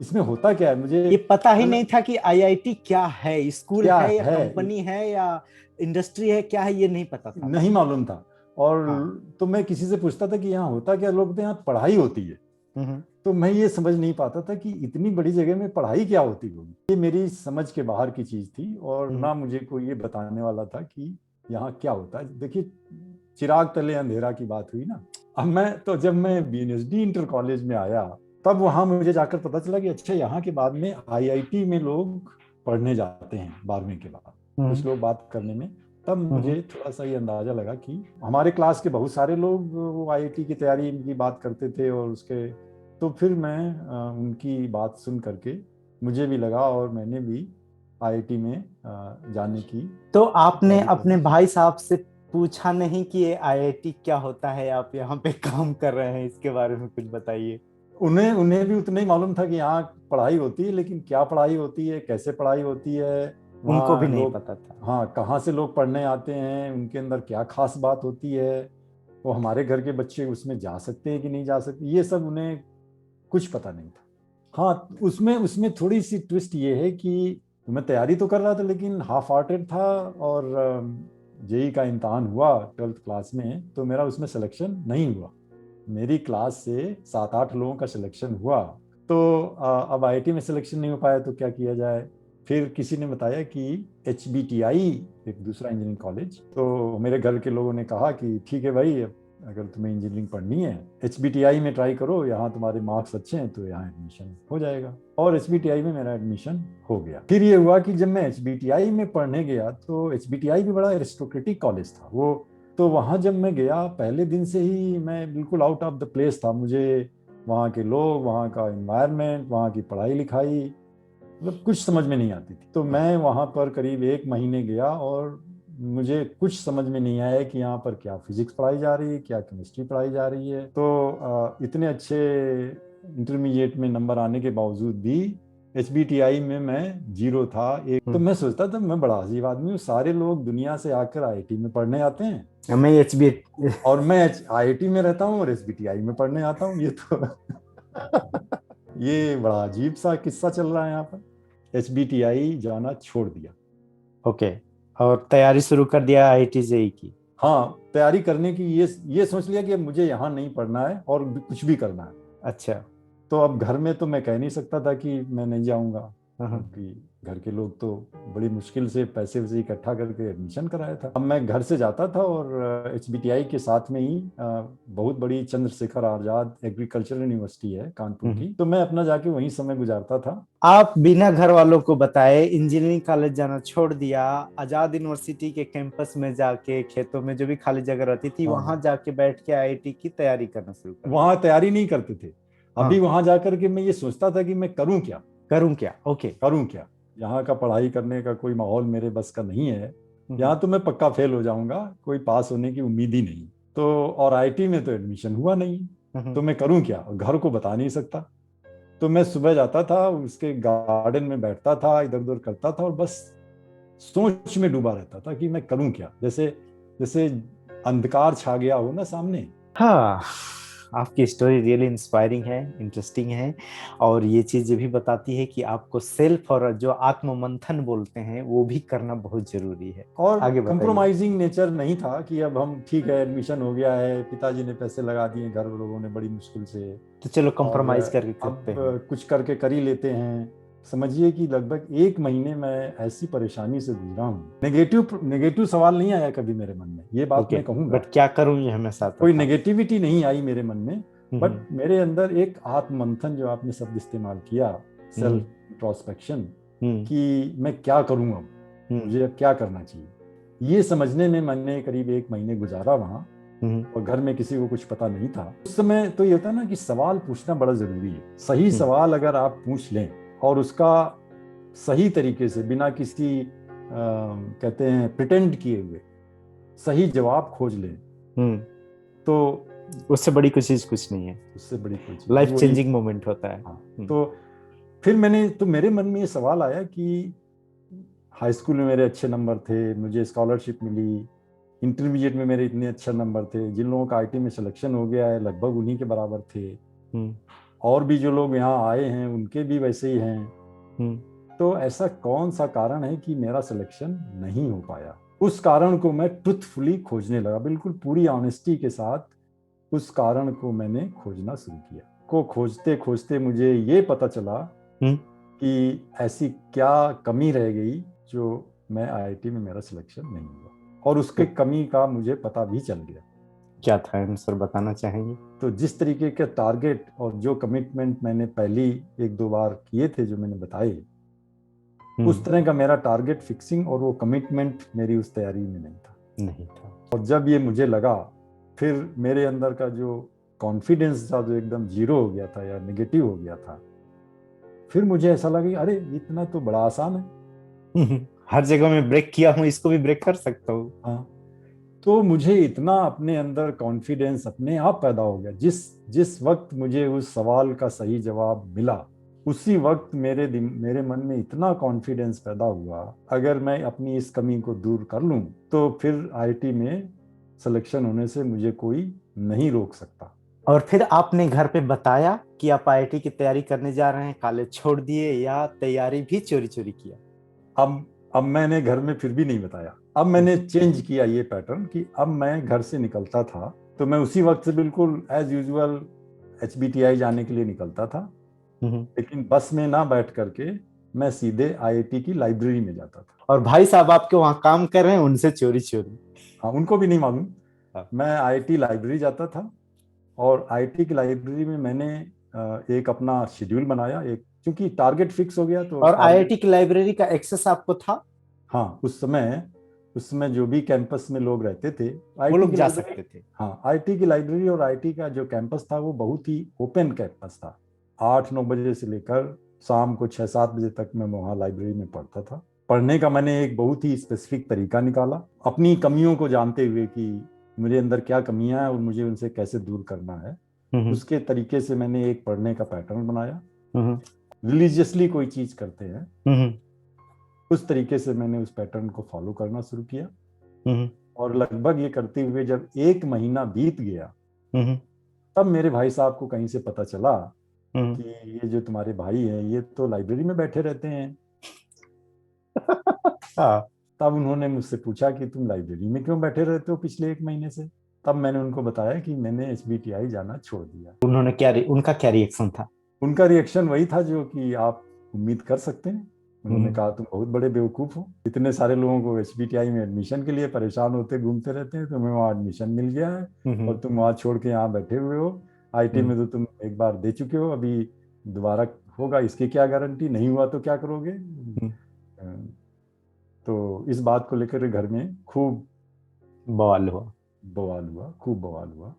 इसमें होता क्या है, मुझे ये पता ही मतलब नहीं था कि आईआईटी क्या है, स्कूल क्या है या है कंपनी है या इंडस्ट्री है, क्या है ये नहीं पता था नहीं मुझे। मालूम था। और हाँ। तो मैं किसी से पूछता था कि यहाँ होता क्या, लोग तो यहाँ पढ़ाई होती है। हम्म। तो मैं ये समझ नहीं पाता था कि इतनी बड़ी जगह में पढ़ाई क्या होती होगी। ये मेरी समझ के बाहर की चीज थी, और हम्म। ना मुझे कोई ये बताने वाला था कि यहाँ क्या होता है। देखिए, चिराग तले अंधेरा की बात हुई ना। अब मैं तो जब मैं बीएनएसडी इंटर कॉलेज में आया, तब वहां मुझे जाकर पता चला कि अच्छा, यहाँ के बाद में आईआईटी में लोग पढ़ने जाते हैं 12वीं के बाद, कुछ लोग बात करने में। तब मुझे थोड़ा सा ये अंदाजा लगा कि हमारे क्लास के बहुत सारे लोग वो आईआईटी की तैयारी की बात करते थे, और उसके तो फिर मैं उनकी बात सुन करके मुझे भी लगा, और मैंने भी आईआईटी में जाने की तो आपने तैयारी अपने करनी। भाई साहब से पूछा नहीं कि ये आईआईटी क्या होता है, आप यहाँ पे काम कर रहे हैं, इसके बारे में कुछ बताइए। उन्हें उन्हें भी उतना ही मालूम था कि यहाँ पढ़ाई होती है, लेकिन क्या पढ़ाई होती है, कैसे पढ़ाई होती है, उनको भी वहाँ नहीं लोग, पता था। हाँ, कहाँ से लोग पढ़ने आते हैं, उनके अंदर क्या खास बात होती है, वो हमारे घर के बच्चे उसमें जा सकते हैं कि नहीं जा सकते, ये सब उन्हें कुछ पता नहीं था। हाँ, उसमें उसमें थोड़ी सी ट्विस्ट ये है कि मैं तैयारी तो कर रहा था, लेकिन हाफ हार्टेड था। और जेई का इम्तहान हुआ 12th क्लास में, तो मेरा उसमें सिलेक्शन नहीं हुआ। मेरी क्लास से 7-8 लोगों का सिलेक्शन हुआ। तो अब आईआईटी में सिलेक्शन नहीं हो पाया, तो क्या किया जाए। फिर किसी ने बताया कि HBTI, एक दूसरा इंजीनियरिंग कॉलेज, तो मेरे घर के लोगों ने कहा कि ठीक है भाई, अगर तुम्हें इंजीनियरिंग पढ़नी है, HBTI में ट्राई करो, यहाँ तुम्हारे मार्क्स अच्छे हैं तो यहाँ एडमिशन हो जाएगा। और HBTI में मेरा एडमिशन हो गया। फिर ये हुआ कि जब मैं HBTI में पढ़ने गया, तो HBTI भी बड़ा एरिस्टोक्रेटिक कॉलेज था वो। तो वहाँ जब मैं गया, पहले दिन से ही मैं बिल्कुल आउट ऑफ द प्लेस था। मुझे वहाँ के लोग, वहाँ का एनवायरनमेंट, वहाँ की पढ़ाई लिखाई, मतलब कुछ समझ में नहीं आती थी। तो मैं वहाँ पर करीब 1 महीने गया, और मुझे कुछ समझ में नहीं आया कि यहाँ पर क्या फिजिक्स पढ़ाई जा रही है, क्या केमिस्ट्री पढ़ाई जा रही है। तो इतने अच्छे इंटरमीडिएट में नंबर आने के बावजूद भी HBTI में मैं 0 था। एक तो मैं सोचता था मैं बड़ा अजीब आदमी हूँ, सारे लोग दुनिया से आकर आईआईटी में पढ़ने आते हैं, मैं एचबी और मैं आईआईटी में रहता हूँ और HBTI में पढ़ने आता हूँ। ये तो ये बड़ा अजीब सा किस्सा चल रहा है यहाँ पर। HBTI जाना छोड़ दिया। ओके। और तैयारी शुरू कर दिया आईआईटी जेई की। हाँ, तैयारी करने की ये सोच लिया कि अब मुझे यहाँ नहीं पढ़ना है और कुछ भी करना है। अच्छा। तो अब घर में तो मैं कह नहीं सकता था कि मैं नहीं जाऊंगा, हाँ। क्योंकि घर के लोग तो बड़ी मुश्किल से पैसे वैसे इकट्ठा करके एडमिशन कराया था। अब मैं घर से जाता था, और HBTI के साथ में ही बहुत बड़ी चंद्रशेखर आजाद एग्रीकल्चरल यूनिवर्सिटी है कानपुर की, तो मैं अपना जाके वहीं समय गुजारता था। आप बिना घर वालों को बताए इंजीनियरिंग कॉलेज जाना छोड़ दिया, आजाद यूनिवर्सिटी के कैंपस में जाके खेतों में जो भी खाली जगह रहती थी हाँ, वहां जाके बैठ के आईआईटी की तैयारी करना शुरू कर वहाँ तैयारी नहीं करते थे। अभी हाँ। वहां जाकर के मैं ये सोचता था कि मैं करूं क्या, करूं क्या। ओके। करूं क्या। यहाँ का पढ़ाई करने का कोई माहौल मेरे बस का नहीं है। यहाँ तो मैं पक्का फेल हो जाऊंगा, कोई पास होने की उम्मीद ही नहीं। तो और आईटी में तो एडमिशन हुआ नहीं, तो मैं करूं क्या, और घर को बता नहीं सकता। तो मैं सुबह जाता था, उसके गार्डन में बैठता था, इधर उधर करता था, और बस सोच में डूबा रहता था कि मैं करूं क्या। जैसे जैसे अंधकार छा गया हो ना सामने। हाँ, आपकी स्टोरी रियली इंस्पायरिंग है, इंटरेस्टिंग है। और ये चीज ये भी बताती है कि आपको सेल्फ और जो आत्म मंथन बोलते हैं वो भी करना बहुत जरूरी है। और आगे बताइए। कंप्रोमाइजिंग नेचर नहीं था कि अब हम ठीक है, एडमिशन हो गया है, पिताजी ने पैसे लगा दिए घर लोगों ने बड़ी मुश्किल से, तो चलो और कंप्रोमाइज करके करते अब हैं। कुछ करके कर ही लेते हैं। समझिए कि लगभग 1 महीने में ऐसी परेशानी से गुजरा हूँ। नेगेटिव नेगेटिव सवाल नहीं आया कभी मेरे मन में, ये बात ओके। मैं कहूंगा। बट क्या करूं ये हमेशा आता कोई था। नेगेटिविटी नहीं आई मेरे मन में, बट मेरे अंदर एक आत्ममंथन, जो आपने शब्द इस्तेमाल किया, सेल्फ इंट्रोस्पेक्शन, कि मैं क्या करूं, अब मुझे अब क्या करना चाहिए, ये समझने में मैंने करीब 1 महीने गुजारा वहाँ। और घर में किसी को कुछ पता नहीं था उस समय। तो ये होता है ना कि सवाल पूछना बड़ा जरूरी है। सही सवाल अगर आप पूछ लें और उसका सही तरीके से, बिना किसी कहते हैं प्रिटेंड किए हुए, सही जवाब खोज लें, तो उससे बड़ी कोई चीज कुछ नहीं है। उससे बड़ी कोई चीज लाइफ वही। चेंजिंग मोमेंट होता है। हाँ, तो फिर मेरे मन में ये सवाल आया कि हाई स्कूल में मेरे अच्छे नंबर थे, मुझे स्कॉलरशिप मिली, इंटरमीडिएट में मेरे इतने अच्छे नंबर थे, जिन लोगों का आईटी में सिलेक्शन हो गया है लगभग उन्हीं के बराबर थे, और भी जो लोग यहाँ आए हैं उनके भी वैसे ही हैं। तो ऐसा कौन सा कारण है कि मेरा सिलेक्शन नहीं हो पाया? उस कारण को मैं ट्रुथफुली खोजने लगा, बिल्कुल पूरी ऑनेस्टी के साथ उस कारण को मैंने खोजना शुरू किया। खोजते खोजते मुझे ये पता चला कि ऐसी क्या कमी रह गई जो मैं आईआईटी में मेरा सिलेक्शन नहीं हुआ, और उसके कमी का मुझे पता भी चल गया। क्या था आंसर बताना चाहेंगे? तो जिस तरीके के टारगेट और जो कमिटमेंट मैंने पहली एक दो बार किए थे, जो मैंने बताए, उस तरह का मेरा टारगेट फिक्सिंग और वो कमिटमेंट मेरी उस तैयारी में नहीं था। और जब ये मुझे लगा, फिर मेरे अंदर का जो कॉन्फिडेंस था जो एकदम जीरो हो गया था या नेगेटिव हो गया था, फिर मुझे ऐसा लगा अरे इतना तो बड़ा आसान है, हर जगह में ब्रेक किया हूँ, इसको भी ब्रेक कर सकता हूँ। हाँ। तो मुझे इतना अपने अंदर कॉन्फिडेंस अपने आप पैदा हो गया। जिस वक्त मुझे उस सवाल का सही जवाब मिला, उसी वक्त मेरे मन में इतना कॉन्फिडेंस पैदा हुआ, अगर मैं अपनी इस कमी को दूर कर लूं तो फिर आईआईटी में सिलेक्शन होने से मुझे कोई नहीं रोक सकता। और फिर आपने घर पे बताया कि आप आईआईटी की तैयारी करने जा रहे हैं, कॉलेज छोड़ दिए या तैयारी भी चोरी चोरी किया? अब मैंने घर में फिर भी नहीं बताया। अब मैंने चेंज किया ये पैटर्न कि अब मैं घर से निकलता था तो मैं उसी वक्त से बिल्कुल एज यूजुअल एचबीटीआई जाने के लिए निकलता था, लेकिन बस में ना बैठ करके मैं सीधे आईआईटी की लाइब्रेरी में जाता था। और भाई साहब आपके वहां काम कर रहे हैं, उनसे चोरी चोरी? हाँ, उनको भी नहीं मालूम। मैं आईआईटी लाइब्रेरी जाता था, और आईआईटी की लाइब्रेरी में मैंने एक अपना शेड्यूल बनाया, एक क्योंकि टारगेट फिक्स हो गया। तो और आईआईटी की लाइब्रेरी का एक्सेस आपको था? हाँ, उस समय जो भी कैंपस में लोग रहते थे वो लोग जा सकते थे। हाँ, आईआईटी की लाइब्रेरी और आईआईटी का जो कैंपस था वो बहुत ही ओपन कैंपस था। 8-9 बजे से लेकर शाम को 6-7 बजे तक मैं वहाँ लाइब्रेरी में पढ़ता था। पढ़ने का मैंने एक बहुत ही स्पेसिफिक तरीका निकाला, अपनी कमियों को जानते हुए कि मुझे अंदर क्या कमियां हैं और मुझे उनसे कैसे दूर करना है। उसके तरीके से मैंने एक पढ़ने का पैटर्न बनाया। रिलीजियसली कोई चीज करते हैं, उस तरीके से मैंने उस पैटर्न को फॉलो करना शुरू किया। और लगभग ये करते हुए जब 1 महीना बीत गया, तब मेरे भाई साहब को कहीं से पता चला कि ये जो तुम्हारे भाई हैं ये तो लाइब्रेरी में बैठे रहते हैं। तब उन्होंने मुझसे पूछा कि तुम लाइब्रेरी में क्यों बैठे रहते हो पिछले 1 महीने से? तब मैंने उनको बताया कि मैंने एचबीटीआई जाना छोड़ दिया। उनका क्या रिएक्शन था? उनका रिएक्शन वही था जो कि आप उम्मीद कर सकते हैं। उन्होंने कहा तुम बहुत बड़े बेवकूफ हो, इतने सारे लोगों को एचबीटीआई में एडमिशन के लिए परेशान होते घूमते रहते हैं, तुम्हें वहाँ एडमिशन मिल गया है और तुम वहाँ छोड़ के यहाँ बैठे हुए हो। आईटी में तो तुम एक बार दे चुके हो, अभी दोबारा होगा इसकी क्या गारंटी, नहीं हुआ तो क्या करोगे? तो इस बात को लेकर घर में खूब बवाल हुआ, खूब बवाल हुआ।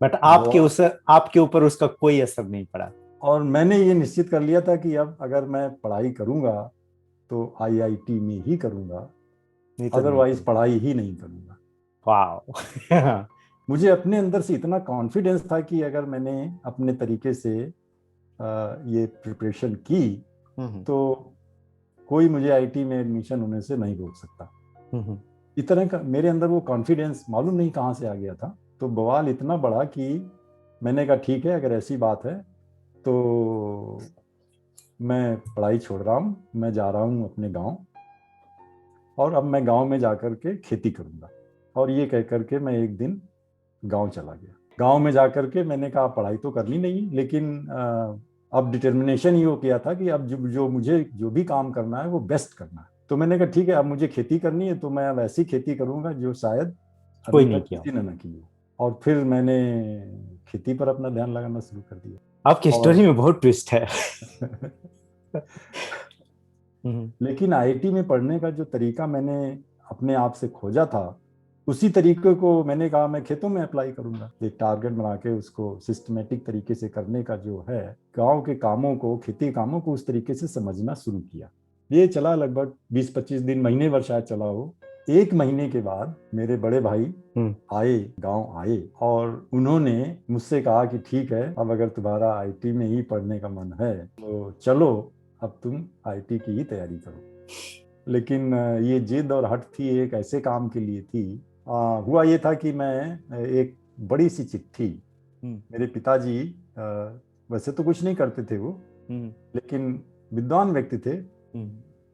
बट आपके ऊपर उसका कोई असर नहीं पड़ा। और मैंने ये निश्चित कर लिया था कि अब अगर मैं पढ़ाई करूंगा तो आईआईटी में ही करूंगा, अदरवाइज पढ़ाई ही नहीं करूंगा। वाह। मुझे अपने अंदर से इतना कॉन्फिडेंस था कि अगर मैंने अपने तरीके से ये प्रिपरेशन की तो कोई मुझे आईटी में एडमिशन होने से नहीं रोक सकता। इस तरह का मेरे अंदर वो कॉन्फिडेंस मालूम नहीं कहाँ से आ गया था। तो बवाल इतना बड़ा कि मैंने कहा ठीक है, अगर ऐसी बात है तो मैं पढ़ाई छोड़ रहा हूँ, मैं जा रहा हूँ अपने गांव, और अब मैं गांव में जाकर के खेती करूँगा। और ये कह करके मैं एक दिन गांव चला गया। गांव में जाकर के मैंने कहा पढ़ाई तो करनी नहीं, लेकिन अब डिटर्मिनेशन ये हो गया था कि अब मुझे जो भी काम करना है वो बेस्ट करना है। तो मैंने कहा ठीक है, अब मुझे खेती करनी है तो मैं अब ऐसी खेती करूँगा जो शायद कोई अभी नहीं तक किया किसी ने न की हो। और फिर मैंने खेती पर अपना ध्यान लगाना शुरू कर दिया। आपकी स्टोरी में बहुत ट्विस्ट है। लेकिन आईआईटी में पढ़ने का जो तरीका मैंने अपने आप से खोजा था, उसी तरीके को मैंने कहा मैं खेतों में अप्लाई करूंगा। एक टारगेट बना के उसको सिस्टमेटिक तरीके से करने का जो है, गांव के कामों को, खेती कामों को उस तरीके से समझना शुरू किया। ये चला लगभग 20-25 दिन, महीने भर शायद चला हो। 1 महीने के बाद मेरे बड़े भाई आए, गांव आए, और उन्होंने मुझसे कहा कि ठीक है, अब अगर तुम्हारा आईटी में ही पढ़ने का मन है तो चलो, अब तुम आईटी की ही तैयारी करो। लेकिन ये जिद और हट थी एक ऐसे काम के लिए थी। हुआ ये था कि मैं एक बड़ी सी चिट्ठी मेरे पिताजी वैसे तो कुछ नहीं करते थे वो, लेकिन विद्वान व्यक्ति थे,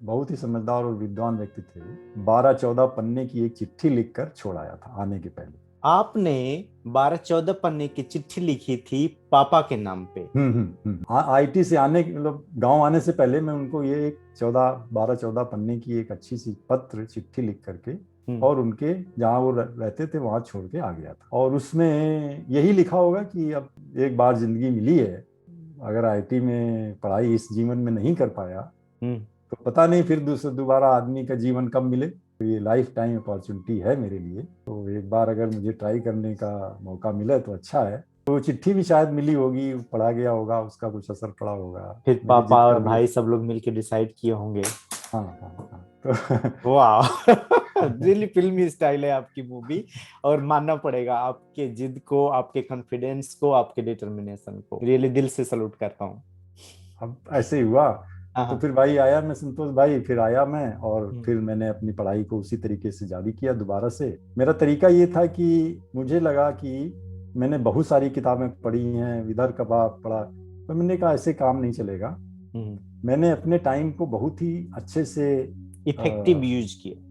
बहुत ही समझदार और विद्वान व्यक्ति थे। 12-14 पन्ने की एक चिट्ठी लिखकर छोड़ आया था आने के पहले। आपने 12-14 पन्ने की चिट्ठी लिखी थी पापा के नाम पे? आईटी से आने, मतलब गांव आने से पहले मैं उनको ये एक 12-14 पन्ने की एक अच्छी सी पत्र चिट्ठी लिख करके और उनके जहाँ वो रहते थे वहां छोड़ के आ गया था। और उसमें यही लिखा होगा कि अब एक बार जिंदगी मिली है, अगर आईटी में पढ़ाई इस जीवन में नहीं कर पाया तो पता नहीं फिर दोबारा आदमी का जीवन कब मिले। तो ये लाइफ टाइम अपॉर्चुनिटी है मेरे लिए, तो एक बार अगर मुझे ट्राई करने का मौका मिले तो अच्छा है। तो चिट्ठी भी शायद मिली होगी, पढ़ा गया होगा, उसका कुछ असर पड़ा होगा। फिर पापा और भाई सब लोग मिलके डिसाइड किए होंगे। हाँ। तो वाह, रियली फिल्मी स्टाइल है आपकी मूवी। और मानना पड़ेगा आपके जिद को, आपके कॉन्फिडेंस को, आपके डिटर्मिनेशन को, रियली दिल से सैल्यूट करता हूँ। अब ऐसे ही हुआ। तो फिर भाई आया, मैं संतोष भाई फिर आया मैं, और फिर मैंने अपनी पढ़ाई को उसी तरीके से जारी किया दोबारा से। मेरा तरीका ये था कि मुझे लगा कि मैंने बहुत सारी किताबें पढ़ी हैं, इधर कबाब पढ़ा, तो मैंने कहा ऐसे काम नहीं चलेगा। मैंने अपने टाइम को बहुत ही अच्छे से इफेक्टिव यूज किया।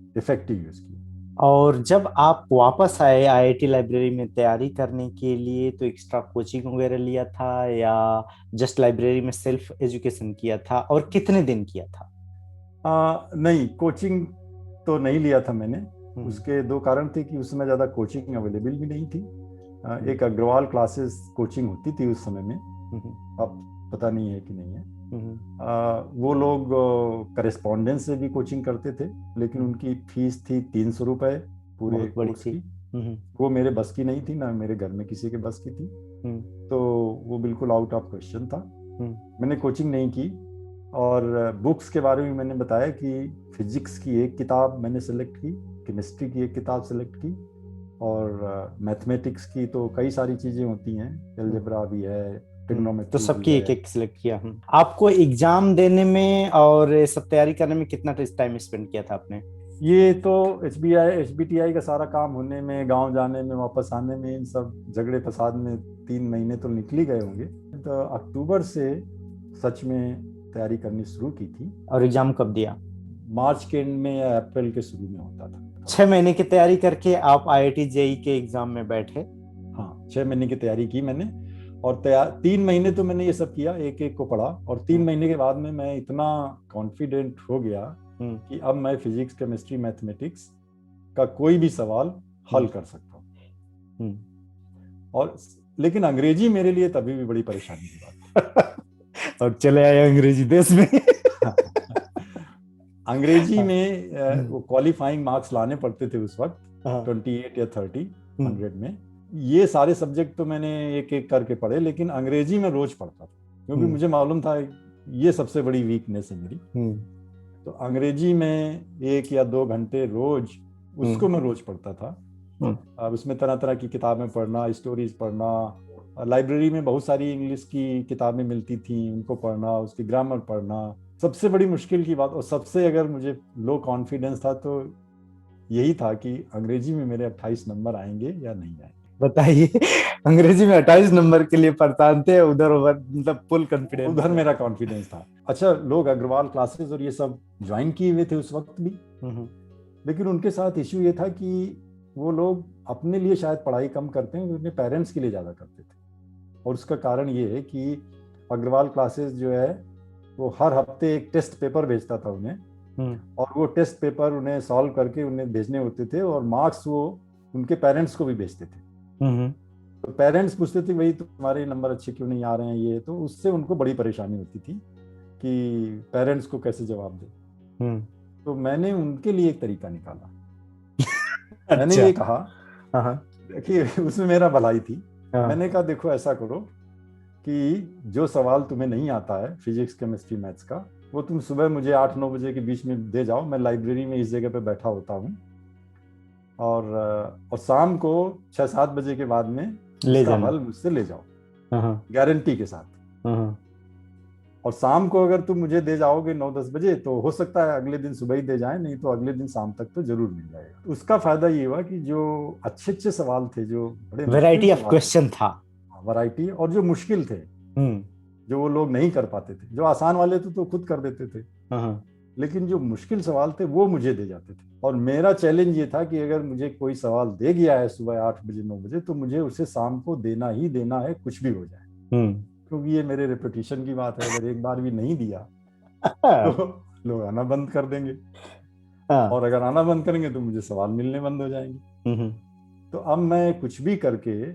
और जब आप वापस आए आईआईटी लाइब्रेरी में तैयारी करने के लिए, तो एक्स्ट्रा कोचिंग वगैरह लिया था या जस्ट लाइब्रेरी में सेल्फ एजुकेशन किया था, और कितने दिन किया था? नहीं, कोचिंग तो नहीं लिया था मैंने। उसके दो कारण थे कि उस समय ज़्यादा कोचिंग अवेलेबल भी नहीं थी। एक अग्रवाल क्लासेस कोचिंग होती थी उस समय में, अब पता नहीं है कि नहीं है। वो लोग करेस्पॉन्डेंस से भी कोचिंग करते थे, लेकिन उनकी फीस थी 300 रुपए पूरे कोर्स की। वो मेरे बस की नहीं थी, ना मेरे घर में किसी के बस की थी, तो वो बिल्कुल आउट ऑफ क्वेश्चन था। मैंने कोचिंग नहीं की। और बुक्स के बारे में मैंने बताया कि फिजिक्स की एक किताब मैंने सेलेक्ट की, केमिस्ट्री की एक किताब सेलेक्ट की, और मैथमेटिक्स की तो कई सारी चीजें होती हैं, अलजेब्रा भी है, तो सबकी एक सिलेक्ट किया। आपको एग्जाम देने में और सब तैयारी करने में कितना टाइम स्पेंड किया था आपने? ये तो एचबीटीआई का सारा काम होने में, गांव जाने में, वापस आने में, इन सब झगड़े फसाद में 3 महीने तो निकल ही गए होंगे। तो अक्टूबर से सच में तैयारी करनी शुरू की थी। और एग्जाम कब दिया? मार्च के एंड में या अप्रैल के शुरू में होता था। 6 महीने की तैयारी करके आप आईआईटी जेईई के एग्जाम में बैठे? हाँ, 6 महीने की तैयारी की मैंने, और 3 महीने तो मैंने ये सब किया, एक एक को पढ़ा, और 3 महीने के बाद में मैं इतना कॉन्फिडेंट हो गया कि अब मैं फिजिक्स, केमिस्ट्री, मैथमेटिक्स का कोई भी सवाल हल कर सकता हूँ। और लेकिन अंग्रेजी मेरे लिए तभी भी बड़ी परेशानी की बात और चले आए अंग्रेजी देश में। अंग्रेजी में वो क्वालिफाइंग मार्क्स लाने पड़ते थे उस वक्त, 28 या 30 100 में। ये सारे सब्जेक्ट तो मैंने एक एक करके पढ़े, लेकिन अंग्रेजी में रोज पढ़ता था, क्योंकि मुझे मालूम था ये सबसे बड़ी वीकनेस है मेरी। तो अंग्रेजी में 1 या 2 घंटे रोज, उसको मैं रोज पढ़ता था। अब उसमें तरह तरह की किताबें पढ़ना, स्टोरीज पढ़ना, लाइब्रेरी में बहुत सारी इंग्लिश की किताबें मिलती थी, उनको पढ़ना, उसकी ग्रामर पढ़ना। सबसे बड़ी मुश्किल की बात, और सबसे अगर मुझे लो कॉन्फिडेंस था, तो यही था कि अंग्रेजी में मेरे 28 नंबर आएंगे या नहीं आएंगे। बताइए, अंग्रेजी में 28 नंबर के लिए परेशान थे, उधर मतलब फुल कॉन्फिडेंस, उधर मेरा कॉन्फिडेंस था। अच्छा, लोग अग्रवाल क्लासेस और ये सब ज्वाइन किए हुए थे उस वक्त भी, लेकिन उनके साथ इश्यू ये था कि वो लोग अपने लिए शायद पढ़ाई कम करते हैं, अपने पेरेंट्स के लिए ज़्यादा करते थे। और उसका कारण ये है कि अग्रवाल क्लासेस जो है वो हर हफ्ते एक टेस्ट पेपर भेजता था उन्हें, और वो टेस्ट पेपर उन्हें सॉल्व करके उन्हें भेजने होते थे, और मार्क्स वो उनके पेरेंट्स को भी भेजते थे। तो पेरेंट्स पूछते थे भाई तुम्हारे नंबर अच्छे क्यों नहीं आ रहे हैं, ये तो उससे उनको बड़ी परेशानी होती थी कि पेरेंट्स को कैसे जवाब दे। तो मैंने उनके लिए एक तरीका निकाला। मैंने ये कहा कि उसमें मेरा भलाई थी। मैंने कहा देखो ऐसा करो कि जो सवाल तुम्हें नहीं आता है फिजिक्स, केमिस्ट्री, मैथ्स का, वो तुम सुबह मुझे 8-9 बजे के बीच में दे जाओ। मैं लाइब्रेरी में इस जगह पे बैठा होता हूँ, और शाम को 6-7 बजे के बाद में ले जाना, हल मुझसे ले जाओ, गारंटी के साथ। और शाम को अगर तुम मुझे दे जाओगे 9-10 बजे, तो हो सकता है अगले दिन सुबह ही दे जाए, नहीं तो अगले दिन शाम तक तो जरूर मिल जाएगा। उसका फायदा ये हुआ कि जो अच्छे सवाल थे, जो बड़े वैरायटी ऑफ क्वेश्चन था, वैरायटी, और जो मुश्किल थे जो वो लोग नहीं कर पाते थे। जो आसान वाले थे तो खुद कर देते थे, लेकिन जो मुश्किल सवाल थे वो मुझे दे जाते थे। और मेरा चैलेंज ये था कि अगर मुझे कोई सवाल दे गया है सुबह 8 बजे 9 बजे, तो मुझे उसे शाम को देना ही देना है, कुछ भी हो जाए। क्योंकि ये मेरे रेपुटेशन की बात है, अगर एक बार भी नहीं दिया तो लोग आना बंद कर देंगे, और अगर आना बंद करेंगे तो मुझे सवाल मिलने बंद हो जाएंगे। तो अब मैं कुछ भी करके,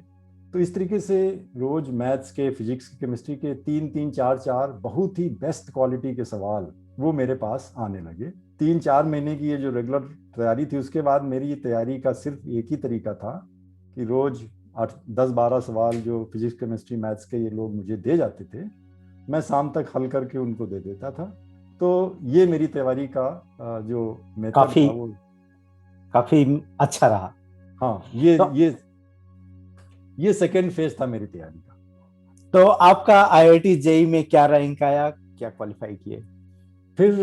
तो इस तरीके से रोज मैथ्स के, फिजिक्स के, केमिस्ट्री के 3-3, 4-4 बहुत ही बेस्ट क्वालिटी के सवाल वो मेरे पास आने लगे। 3-4 महीने की ये जो रेगुलर तैयारी थी, उसके बाद मेरी ये तैयारी का सिर्फ एक ही तरीका था कि रोज 10-12 सवाल जो फिजिक्स, केमिस्ट्री, मैथ्स के ये लोग मुझे दे जाते थे, मैं शाम तक हल करके उनको दे देता था। तो ये मेरी तैयारी का जो मेथड था वो काफी अच्छा रहा। हाँ, ये सेकेंड फेज था मेरी तैयारी का। तो आपका आईआईटी जेईई में क्या रैंक आया, क्या क्वालिफाई किए? फिर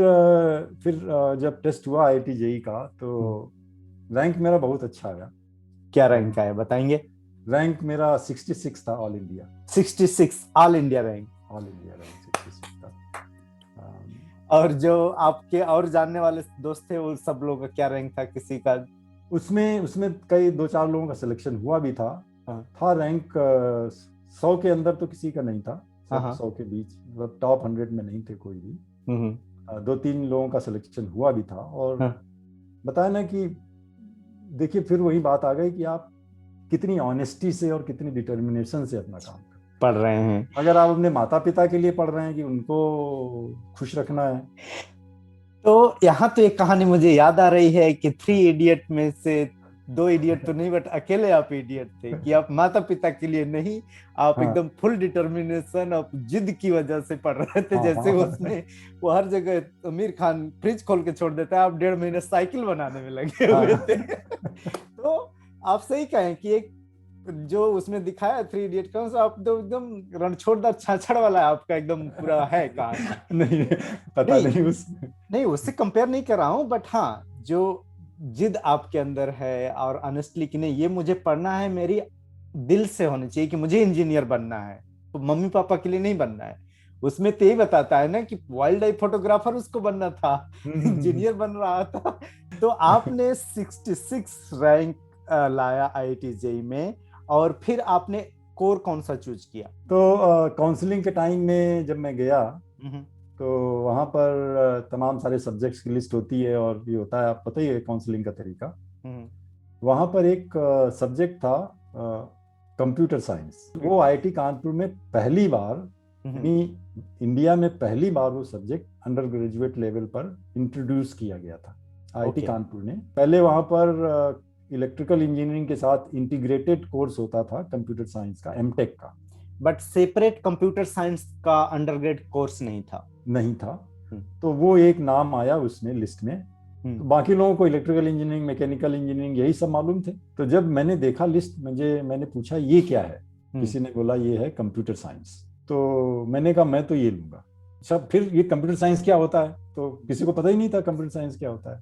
जब टेस्ट हुआ आईआईटी जेईई का, तो रैंक मेरा बहुत अच्छा आया। क्या रैंक आया बताएंगे? रैंक मेरा 66 था, all India 66, all India rank 66 था। और जो आपके और जानने वाले दोस्त थे वो सब लोगों का क्या रैंक था? किसी का उसमें कई 2-4 लोगों का सिलेक्शन हुआ भी था। था रैंक 100 के अंदर तो किसी का नहीं था, 100 के बीच, मतलब टॉप 100 में नहीं थे कोई भी। 2-3 लोगों का सिलेक्शन हुआ भी था। और बताया ना कि देखिए, फिर वही बात आ गई कि आप कितनी ऑनेस्टी से और कितनी डिटर्मिनेशन से अपना काम पढ़ रहे हैं। अगर आप अपने माता पिता के लिए पढ़ रहे हैं कि उनको खुश रखना है, तो यहाँ तो एक कहानी मुझे याद आ रही है कि 3 इडियट में से 2 इडियट तो नहीं, बट अकेले आप इडियट थे कि आप माता पिता के लिए नहीं, आप एकदम फुल डिटर्मिनेशन और जिद की वजह से पढ़ रहे थे। जैसे उसमें वो हर जगह आमिर खान फ्रिज खोल के छोड़ देता है, आप 1.5 महीने साइकिल बनाने में लगे हुए थे। तो आप सही कहें कि एक जो उसमें दिखाया 3 इडियट का, आप तो एकदम रणछोड़दार छाछड़ वाला आपका एकदम पूरा है कहानी। नहीं पता नहीं उससे कंपेयर नहीं कर रहा हूँ, बट हाँ, जो जिद आपके अंदर है और ऑनेस्टली कि नहीं ये मुझे पढ़ना है, मेरी दिल से होनी चाहिए कि मुझे इंजीनियर बनना है, तो मम्मी पापा के लिए नहीं बनना है। उसमें तो यही बताता है ना कि वाइल्ड लाइफ फोटोग्राफर उसको बनना था, इंजीनियर बन रहा था। तो आपने 66 रैंक लाया आईआईटी जेईई में, और फिर आपने कोर कौन सा चूज किया? तो काउंसलिंग के टाइम में जब मैं गया, तो वहाँ पर तमाम सारे सब्जेक्ट्स की लिस्ट होती है, और ये होता है, आप पता ही है काउंसलिंग का तरीका। वहाँ पर एक सब्जेक्ट था कंप्यूटर साइंस। वो आईआईटी कानपुर में पहली बार, इंडिया में पहली बार वो सब्जेक्ट अंडर ग्रेजुएट लेवल पर इंट्रोड्यूस किया गया था आईआईटी कानपुर ने। पहले वहाँ पर इलेक्ट्रिकल इंजीनियरिंग के साथ इंटीग्रेटेड कोर्स होता था कंप्यूटर साइंस का, एमटेक का, बट सेपरेट कंप्यूटर साइंस का अंडरग्रेड कोर्स नहीं था। तो वो एक नाम आया उसमें लिस्ट में। तो बाकी लोगों को इलेक्ट्रिकल इंजीनियरिंग, मैकेनिकल इंजीनियरिंग यही सब मालूम थे। तो जब मैंने देखा लिस्ट, मैंने पूछा ये क्या है, किसी ने बोला ये है कंप्यूटर साइंस। तो मैंने कहा मैं तो ये लूंगा। सब फिर ये कंप्यूटर साइंस क्या होता है, तो किसी को पता ही नहीं था कंप्यूटर साइंस क्या होता है।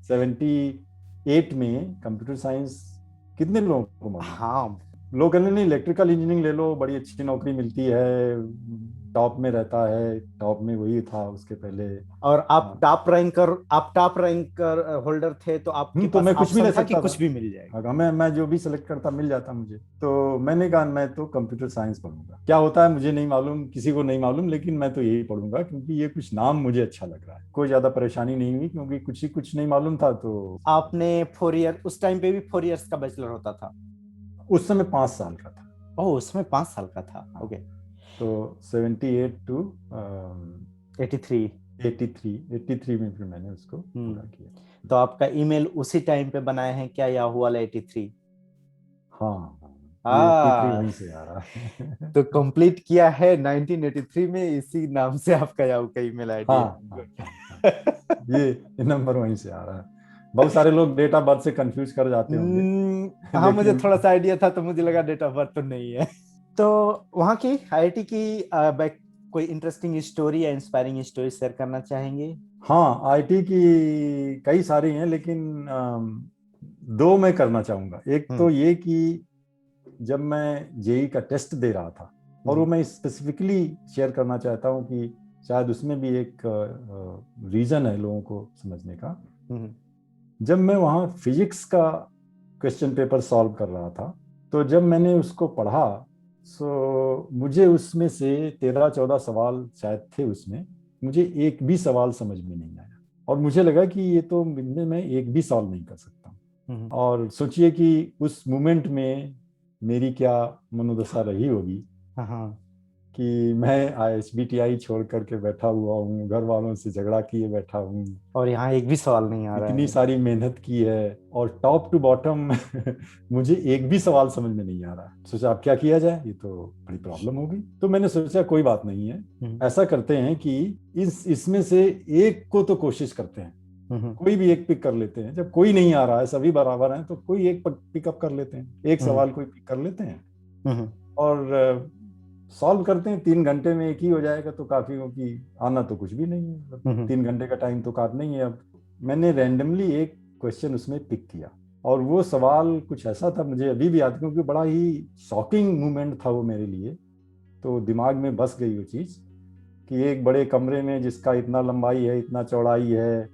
78 में कंप्यूटर साइंस कितने लोगों को मालूम? हाँ, लोग कहने नहीं, इलेक्ट्रिकल इंजीनियरिंग ले लो, बड़ी अच्छी नौकरी मिलती है, टॉप में रहता है, टॉप में वही था उसके पहले। और आप टॉप रैंकर होल्डर थे, तो आपके तो मैं कुछ भी ले सकता था, कुछ भी मिल जाएगा। मैं जो भी सिलेक्ट करता मिल जाता मुझे। तो मैंने कहा मैं तो कंप्यूटर साइंस पढ़ूंगा, क्या होता है मुझे नहीं मालूम, किसी को नहीं मालूम, लेकिन मैं तो यही पढ़ूंगा क्योंकि ये कुछ नाम मुझे अच्छा लग रहा है। कोई ज्यादा परेशानी नहीं हुई क्योंकि कुछ नहीं मालूम था। तो आपने 4 ईयर, उस टाइम पे भी 4 इयर्स का बैचलर होता था? उस समय 5 साल का था। ओह, उसमें 5 साल का था। ओके। तो 78 to 83 में फिर मैंने उसको पूरा किया। तो आपका ईमेल उसी टाइम पे बनाए हैं क्या, याहू वाला 83? हाँ, 83 वहीं से आ रहा है। तो कंप्लीट किया है 1983 में, इसी नाम से आपका याहू का ईमेल आईडी। ये नंबर वहीं से आ रहा है। बहुत सारे लोग डेट ऑफ बर्थ से कंफ्यूज कर जाते होंगे। हाँ, मुझे थोड़ा सा आइडिया था, तो मुझे लगा डेट ऑफ बर्थ तो नहीं है। तो वहाँ की आईआईटी की कोई इंटरेस्टिंग स्टोरी या इंस्पायरिंग स्टोरी शेयर करना चाहेंगे? हाँ, आईआईटी की कई सारी हैं, लेकिन 2 मैं करना चाहूंगा। एक तो ये कि जब मैं जेईई का टेस्ट दे रहा था, और वो मैं स्पेसिफिकली शेयर करना चाहता हूँ कि शायद उसमें भी एक रीजन है लोगों को समझने का। जब मैं वहाँ फिजिक्स का क्वेश्चन पेपर सॉल्व कर रहा था, तो जब मैंने उसको पढ़ा, सो मुझे उसमें से 13-14 सवाल शायद थे उसमें, मुझे एक भी सवाल समझ में नहीं आया और मुझे लगा कि ये तो इनमें मैं एक भी सॉल्व नहीं कर सकता। और सोचिए कि उस मोमेंट में मेरी क्या मनोदशा रही होगी कि मैं ISBTI छोड़ करके बैठा हुआ हूँ, घर वालों से झगड़ा किए बैठा हूँ और यहाँ एक भी सवाल नहीं आ रहा है। इतनी सारी मेहनत की है और टॉप टू बॉटम मुझे एक भी सवाल समझ में नहीं आ रहा। सोचा अब क्या किया जाए, ये तो बड़ी प्रॉब्लम होगी। तो मैंने सोचा कोई बात नहीं है, ऐसा करते हैं कि इसमें से एक को तो कोशिश करते हैं, कोई भी एक पिक कर लेते हैं। जब कोई नहीं आ रहा है, सभी बराबर हैं, तो कोई एक पिकअप कर लेते हैं, एक सवाल कोई पिक कर लेते हैं और सॉल्व करते हैं। 3 घंटे में एक ही हो जाएगा तो काफी हो कि आना तो कुछ भी नहीं है, 3 घंटे का टाइम तो काटना ही है। अब मैंने रैंडमली एक क्वेश्चन उसमें पिक किया और वो सवाल कुछ ऐसा था, मुझे अभी भी याद, क्योंकि बड़ा ही शॉकिंग मोमेंट था वो मेरे लिए। तो दिमाग में बस गई वो चीज़ कि एक बड़े कमरे में जिसका इतना लंबाई है, इतना चौड़ाई है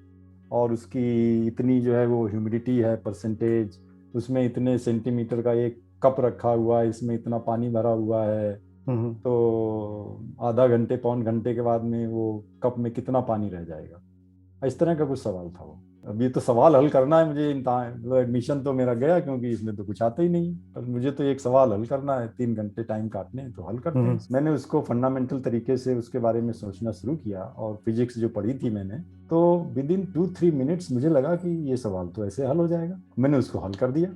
और उसकी इतनी जो है वो ह्यूमिडिटी है परसेंटेज, उसमें इतने सेंटीमीटर का एक कप रखा हुआ है, इसमें इतना पानी भरा हुआ है, तो आधा घंटे पौन घंटे के बाद में वो कप में कितना पानी रह जाएगा। इस तरह का कुछ सवाल था वो। अब ये तो सवाल हल करना है मुझे, मतलब एडमिशन तो मेरा गया क्योंकि इसमें तो कुछ आता ही नहीं, पर मुझे तो एक सवाल हल करना है, 3 घंटे टाइम काटने हैं तो हल करते हैं। मैंने उसको फंडामेंटल तरीके से उसके बारे में सोचना शुरू किया और फिजिक्स जो पढ़ी थी मैंने, तो विद इन 2-3 मिनट्स मुझे लगा कि ये सवाल तो ऐसे हल हो जाएगा। मैंने उसको हल कर दिया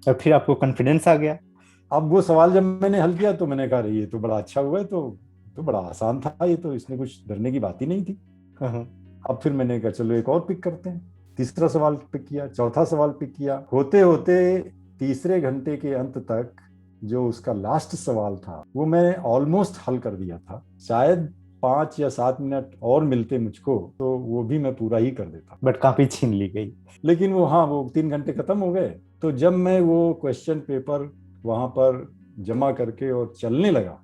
और फिर आपको कॉन्फिडेंस आ गया। अब वो सवाल जब मैंने हल किया तो मैंने कहा ये तो बड़ा अच्छा हुआ है, तो बड़ा आसान था ये, तो इसमें कुछ डरने की बात ही नहीं थी। अब फिर मैंने कहा चलो एक और पिक करते हैं। तीसरा सवाल पिक किया, चौथा सवाल पिक किया, होते होते तीसरे घंटे के अंत तक जो उसका लास्ट सवाल था वो मैं ऑलमोस्ट हल कर दिया था। शायद 5 या 7 मिनट और मिलते मुझको तो वो भी मैं पूरा ही कर देता, बट काफी छीन ली गई। लेकिन वो 3 घंटे खत्म हो गए। तो जब मैं वो क्वेश्चन पेपर वहां पर जमा करके और चलने लगा,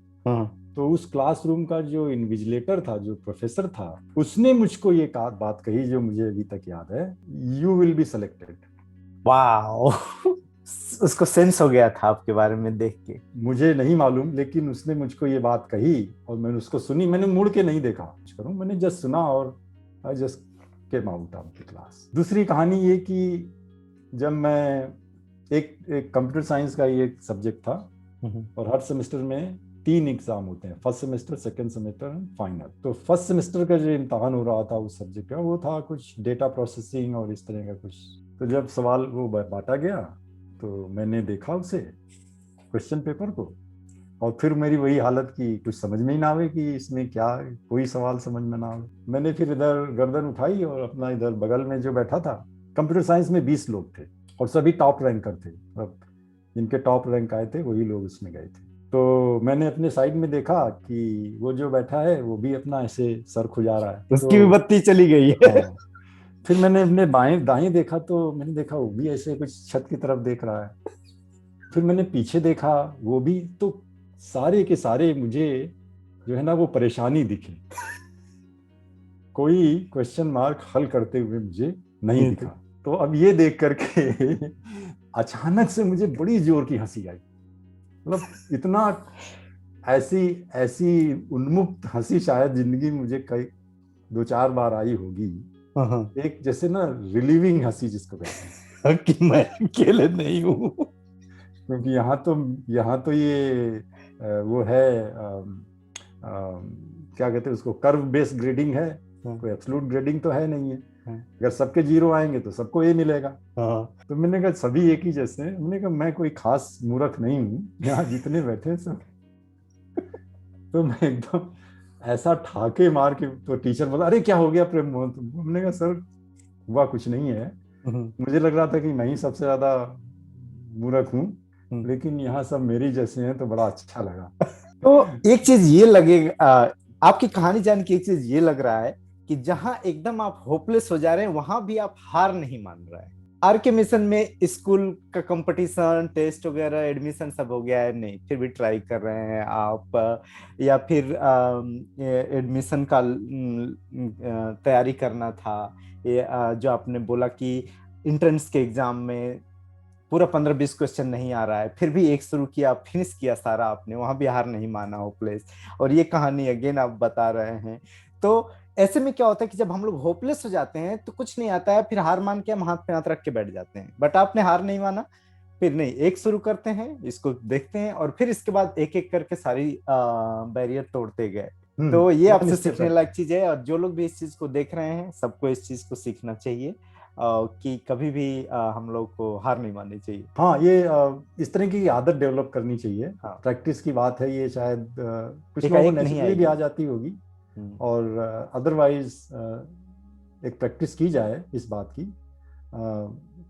तो उस क्लासरूम का जो इन्विजिलेटर था, जो प्रोफेसर था, उसने मुझको ये बात कही जो मुझे अभी तक याद है, you will be selected. Wow उसको सेंस हो गया था आपके बारे में देख के। मुझे नहीं मालूम, लेकिन उसने मुझको ये बात कही और मैंने उसको सुनी। मैंने मुड़ के नहीं देखा कुछ करूं, मैंने जस्ट सुना और I just came out of the class. दूसरी कहानी ये कि जब मैं एक कंप्यूटर साइंस का ये एक सब्जेक्ट था और हर सेमेस्टर में 3 एग्जाम होते हैं, first semester, second semester and final. तो फर्स्ट सेमेस्टर का जो इम्तहान हो रहा था उस सब्जेक्ट का, वो था कुछ डेटा प्रोसेसिंग और इस तरह का कुछ। तो जब सवाल वो बांटा गया तो मैंने देखा उसे क्वेश्चन पेपर को, और फिर मेरी वही हालत की कुछ समझ में ही ना आवे कि इसमें क्या, कोई सवाल समझ में ना आवे। मैंने फिर इधर गर्दन उठाई और अपना इधर बगल में जो बैठा था, कंप्यूटर साइंस में 20 लोग थे और सभी टॉप रैंकर थे, अब जिनके टॉप रैंक आए थे वही लोग उसमें गए थे। तो मैंने अपने साइड में देखा कि वो जो बैठा है वो भी अपना ऐसे सर खुजा रहा है, उसकी भी बत्ती चली गई है। फिर मैंने अपने बाएं दाएं देखा तो मैंने देखा वो भी ऐसे कुछ छत की तरफ देख रहा है। फिर मैंने पीछे देखा, वो भी, तो सारे के सारे मुझे जो है ना वो परेशानी दिखी। कोई क्वेश्चन मार्क हल करते हुए मुझे नहीं दिखा। तो अब ये देख करके अचानक से मुझे बड़ी जोर की हंसी आई। मतलब इतना ऐसी उन्मुक्त हंसी शायद जिंदगी में मुझे कई 2-4 बार आई होगी। एक जैसे ना रिलीविंग हंसी जिसको कहते हैं कि मैं अकेले नहीं हूँ, क्योंकि यहाँ तो ये वो है क्या कहते हैं उसको, कर्व बेस्ड ग्रेडिंग है, कोई एब्सोल्यूट ग्रेडिंग तो है नहीं है। अगर सबके 0 आएंगे तो सबको A मिलेगा। तो मैंने कहा सभी एक ही जैसे हैं। मैंने कहा मैं कोई खास मूर्ख नहीं हूँ, यहाँ जितने बैठे सब। तो मैं एकदम ऐसा ठाके मार के, तो टीचर बोला अरे क्या हो गया प्रेम मोहन तुमको? हमने कहा सर हुआ कुछ नहीं है, मुझे लग रहा था कि मैं ही सबसे ज्यादा मूर्ख हूँ, लेकिन यहाँ सब मेरी जैसे हैं तो बड़ा अच्छा लगा। तो एक चीज ये लगेगा, आपकी कहानी जान के एक चीज ये लग रहा है कि जहां एकदम आप होपलेस हो जा रहे हैं वहां भी आप हार नहीं मान रहे हैं। आरके मिशन में स्कूल का कंपटीशन, टेस्ट वगैरह, एडमिशन सब हो गया है? नहीं, फिर भी ट्राई कर रहे हैं आप? या फिर एडमिशन का तैयारी करना था? ये जो आपने बोला कि इंट्रेंस के एग्जाम में पूरा 15-20 क्वेश्चन नहीं आ रहा है, फिर भी एक शुरू किया, फिनिश किया सारा आपने, वहां भी हार नहीं माना, होपलेस। और ये कहानी अगेन आप बता रहे हैं। तो ऐसे में क्या होता है कि जब हम लोग होपलेस हो जाते हैं तो कुछ नहीं आता है, फिर हार मान के हम हाथ पे हाथ रख के बैठ जाते हैं। बट आपने हार नहीं माना, फिर नहीं, एक शुरू करते हैं, इसको देखते हैं, और फिर इसके बाद एक एक करके सारी बैरियर तोड़ते गए। तो ये आपसे सीखने लायक चीज है, और जो लोग भी इस चीज को देख रहे हैं, सबको इस चीज को सीखना चाहिए कि कभी भी हम लोग को हार नहीं माननी चाहिए। हाँ, ये इस तरह की आदत डेवलप करनी चाहिए। हाँ। प्रैक्टिस की बात है ये, शायद कुछ एक लोगों एक को नहीं नेचुरली भी आएगी। आ जाती होगी, और अदरवाइज एक प्रैक्टिस की जाए इस बात की,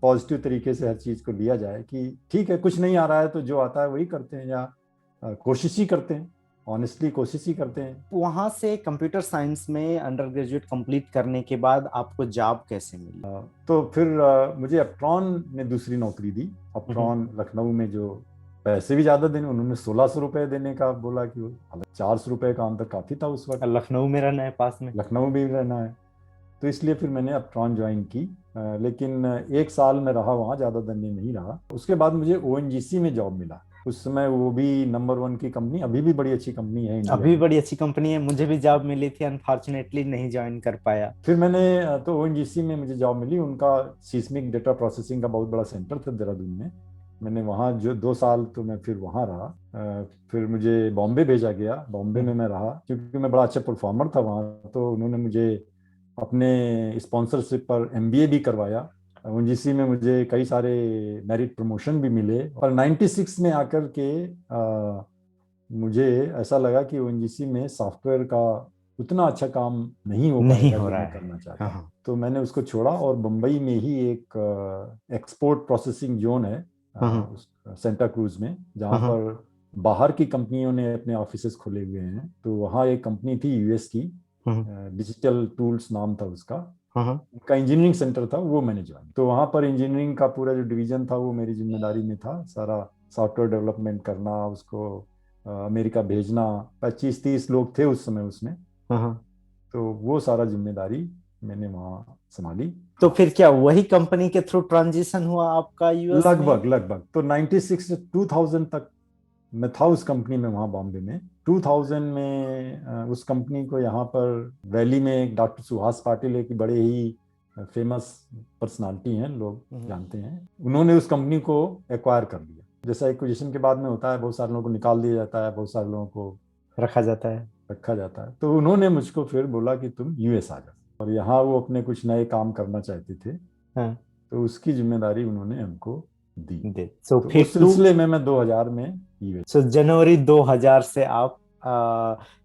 पॉजिटिव तरीके से हर चीज को लिया जाए कि ठीक है, कुछ नहीं आ रहा है तो जो आता है वही करते हैं, या कोशिश ही करते हैं, ऑनेस्टली कोशिश ही करते हैं। वहां से कंप्यूटर साइंस में अंडर ग्रेजुएट कंप्लीट करने के बाद आपको जॉब कैसे मिली? तो फिर मुझे अपट्रॉन ने दूसरी नौकरी दी। अपट्रॉन लखनऊ में, जो पैसे भी ज्यादा देने, उन्होंने 1600 रुपए देने का बोला, कि 400 रुपए का अंतर काफी था उस वक्त। लखनऊ में रहना है, पास में लखनऊ भी रहना है, तो इसलिए फिर मैंने अपट्रॉन ज्वाइन की। लेकिन 1 साल में रहा वहाँ, ज़्यादा दिन नहीं रहा। उसके बाद मुझे ओएनजीसी में जॉब मिला। उस समय वो भी नंबर 1 की कंपनी, अभी भी बड़ी अच्छी कंपनी है इंडिया अभी में। बड़ी अच्छी कंपनी है, मुझे भी जॉब मिली थी, अनफॉर्चुनेटली नहीं ज्वाइन कर पाया। फिर मैंने तो ओएनजीसी में मुझे जॉब मिली। उनका सीस्मिक डेटा प्रोसेसिंग का बहुत बड़ा सेंटर था देहरादून में। मैंने वहाँ जो 2 साल तो मैं फिर वहाँ रहा। फिर मुझे बॉम्बे भेजा गया। बॉम्बे में मैं रहा क्योंकि मैं बड़ा अच्छा परफॉर्मर था वहाँ, तो उन्होंने मुझे अपने स्पॉन्सरशिप पर एमबीए भी करवाया। ओएनजीसी में मुझे कई सारे मेरिट प्रमोशन भी मिले। और 96 में आकर के मुझे ऐसा लगा कि ओएनजीसी में सॉफ्टवेयर का उतना अच्छा काम नहीं हो नहीं पाएगा हो जो रहा मैं है। करना चाहता। हाँ। तो मैंने उसको छोड़ा, और मुंबई में ही एक एक्सपोर्ट प्रोसेसिंग जोन है हाँ। सेंटा क्रूज में, जहाँ हाँ। पर बाहर की कंपनियों ने अपने ऑफिसेस खोले हुए हैं। तो वहाँ एक कंपनी थी यूएस की, डिजिटल टूल्स नाम था उसका। उनका इंजीनियरिंग सेंटर था, वो मैंने ज्वाइन। तो वहाँ पर इंजीनियरिंग का पूरा जो डिवीजन था वो मेरी जिम्मेदारी में था। सारा सॉफ्टवेयर डेवलपमेंट करना, उसको अमेरिका भेजना। 25-30 लोग थे उस समय उसमें। तो वो सारा जिम्मेदारी मैंने वहाँ संभाली। तो फिर क्या वही कंपनी के थ्रू ट्रांजिशन हुआ आपका यूएस में? लगभग तो 96 से 2000 तक मैं था उस कंपनी में, वहाँ बॉम्बे में। 2000 में उस कंपनी को, यहाँ पर वैली में एक डॉक्टर सुहास पाटिल है, कि बड़े ही फेमस पर्सनालिटी हैं, लोग जानते हैं। उन्होंने उस कंपनी को एक्वायर कर लिया। जैसा एक्विजिशन के बाद में होता है, बहुत सारे लोगों को निकाल दिया जाता है, बहुत सारे लोगों को रखा जाता है। तो उन्होंने मुझको फिर बोला कि तुम यूएस आ जाओ, और यहाँ वो अपने कुछ नए काम करना चाहते थे। तो उसकी जिम्मेदारी उन्होंने हमको दी। तो उस सिलसिले में मैं 2000 में यूएस। जनवरी 2000 से आप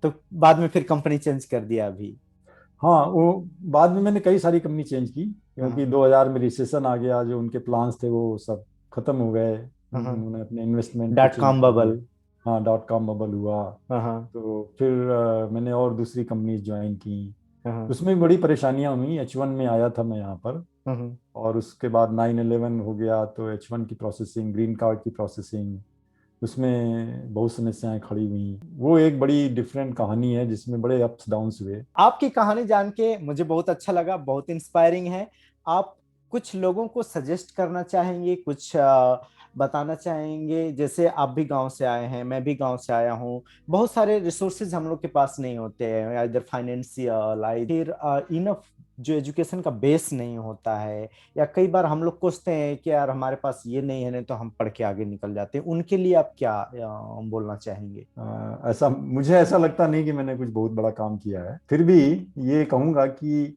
तो बाद में फिर कंपनी चेंज कर दिया अभी? हाँ, वो बाद में मैंने कई सारी कंपनी चेंज की, क्योंकि 2000 में रिसेशन आ गया। जो उनके प्लान्स थे वो सब खत्म हो गए। उन्होंने अपने इन्वेस्टमेंट को चेंज .com कर बबल। दिया। हाँ, .com बबल हुआ। तो फिर मैंने और दूसरी कंपनीज ज्वाइन की। उसमें भी बड़ी परेशानियां हुई। H1 में आया था मैं यहाँ पर, और उसके बाद 9/11 हो गया, तो H1 की प्रोसेसिंग, ग्रीन कार्ड की प्रोसेसिंग, उसमें बहुत समस्याएं खड़ी हुई। वो एक बड़ी डिफरेंट कहानी है, जिसमें बड़े अप्स डाउन्स हुए। आपकी कहानी जान के मुझे बहुत अच्छा लगा, बहुत इंस्पायरिंग है। आप कुछ लोगों को सजेस्ट करना चाहेंगे, कुछ बताना चाहेंगे? जैसे आप भी गांव से आए हैं, मैं भी गांव से आया हूं। बहुत सारे रिसोर्सेज हम लोग के पास नहीं होते हैं, इधर फाइनेंशियल, फिर इनफ जो एजुकेशन का बेस नहीं होता है, या कई बार हम लोग सोचते हैं कि यार हमारे पास ये नहीं है, नहीं तो हम पढ़ के आगे निकल जाते हैं। उनके लिए आप क्या बोलना चाहेंगे? ऐसा मुझे ऐसा लगता नहीं कि मैंने कुछ बहुत बड़ा काम किया है। फिर भी ये कहूँगा कि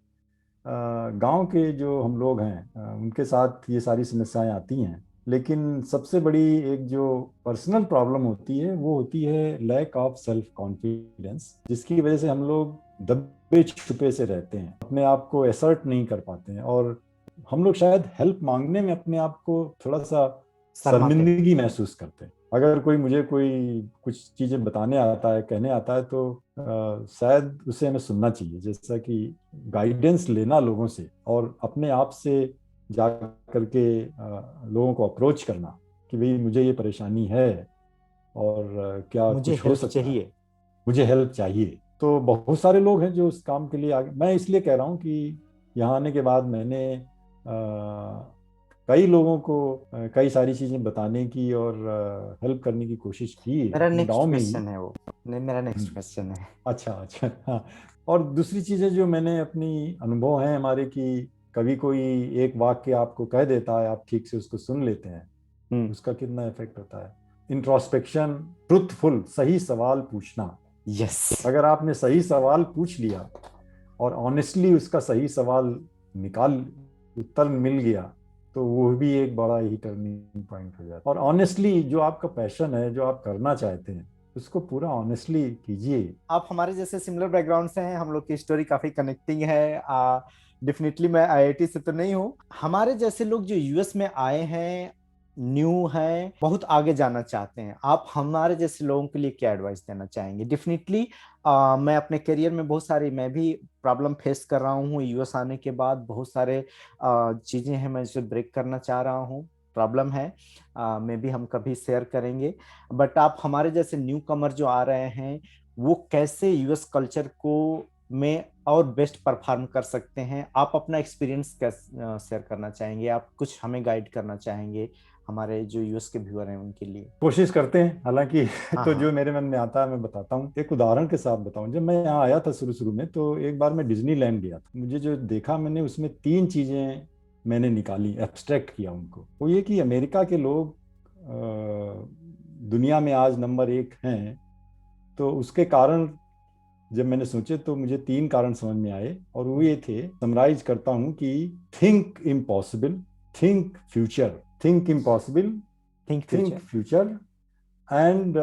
गांव के जो हम लोग हैं, उनके साथ ये सारी समस्याएं आती हैं। लेकिन सबसे बड़ी एक जो पर्सनल प्रॉब्लम होती है, वो होती है लैक ऑफ सेल्फ कॉन्फिडेंस, जिसकी वजह से हम लोग दबे छुपे से रहते हैं, अपने आप को एसर्ट नहीं कर पाते हैं, और हम लोग शायद हेल्प मांगने में अपने आप को थोड़ा सा शर्मिंदगी महसूस करते हैं। अगर मुझे कोई कुछ चीजें बताने आता है, कहने आता है, तो शायद उसे हमें सुनना चाहिए। जैसा कि गाइडेंस लेना लोगों से, और अपने आप से जा करके लोगों को अप्रोच करना कि भाई मुझे ये परेशानी है और क्या मुझे कुछ हो हेल्प सकता है, चाहिए। मुझे हेल्प चाहिए। तो बहुत सारे लोग हैं जो उस काम के लिए आगे। मैं इसलिए कह रहा हूँ कि यहाँ आने के बाद मैंने कई लोगों को कई सारी चीज़ें बताने की और हेल्प करने की कोशिश की है मेरा अपने नेक्स्ट गांव में ही। क्वेश्चन है वो, नहीं मेरा नेक्स्ट हम्म, क्वेश्चन है। अच्छा अच्छा, हाँ। और दूसरी चीज़ें जो मैंने अपनी अनुभव हैं हमारे, कि कभी कोई एक वाक्य आपको कह देता है, आप ठीक से उसको सुन लेते हैं, हम्म। उसका कितना इफेक्ट होता है। इंट्रोस्पेक्शन, ट्रुथफुल, सही सवाल पूछना। यस। अगर आपने सही सवाल पूछ लिया और ऑनेस्टली उसका सही सवाल निकाल, उत्तर मिल गया, तो वो भी एक बड़ा ही टर्निंग पॉइंट हो जाता है। और ऑनेस्टली जो आपका पैशन है, जो आप करना चाहते हैं, उसको पूरा ऑनेस्टली कीजिए। आप हमारे जैसे सिमिलर बैकग्राउंड से हैं, हम लोग की स्टोरी काफी कनेक्टिंग है। डेफिनेटली मैं आईआईटी से तो नहीं हूँ। हमारे जैसे लोग जो यूएस में आए हैं, न्यू हैं, बहुत आगे जाना चाहते हैं, आप हमारे जैसे लोगों के लिए क्या एडवाइस देना चाहेंगे? डेफिनेटली मैं अपने करियर में बहुत सारी, मैं भी प्रॉब्लम फेस कर रहा हूँ यूएस आने के बाद। बहुत सारे चीजें हैं मैं इसे ब्रेक करना चाह रहा हूँ, प्रॉब्लम है, में भी हम कभी शेयर करेंगे। बट आप हमारे जैसे न्यू कमर जो आ रहे हैं, वो कैसे यूएस कल्चर को में और बेस्ट परफॉर्म कर सकते हैं? आप अपना एक्सपीरियंस कैसे शेयर करना चाहेंगे? आप कुछ हमें गाइड करना चाहेंगे हमारे जो यूएस के व्यूअर हैं उनके लिए? कोशिश करते हैं हालांकि। हाँ तो हाँ। जो मेरे मन में आता है मैं बताता हूँ, एक उदाहरण के साथ बताऊं। जब मैं यहाँ आया था शुरू शुरू में, तो एक बार मैं डिज्नीलैंड गया था। मुझे जो देखा, मैंने उसमें तीन चीजें मैंने निकाली, एब्स्ट्रैक्ट किया उनको। वो ये कि अमेरिका के लोग दुनिया में आज नंबर 1 हैं। तो उसके कारण जब मैंने सोचे तो मुझे तीन कारण समझ में आए, और वो ये थे, समराइज करता हूँ कि think impossible, think future, think impossible, think think future. Future and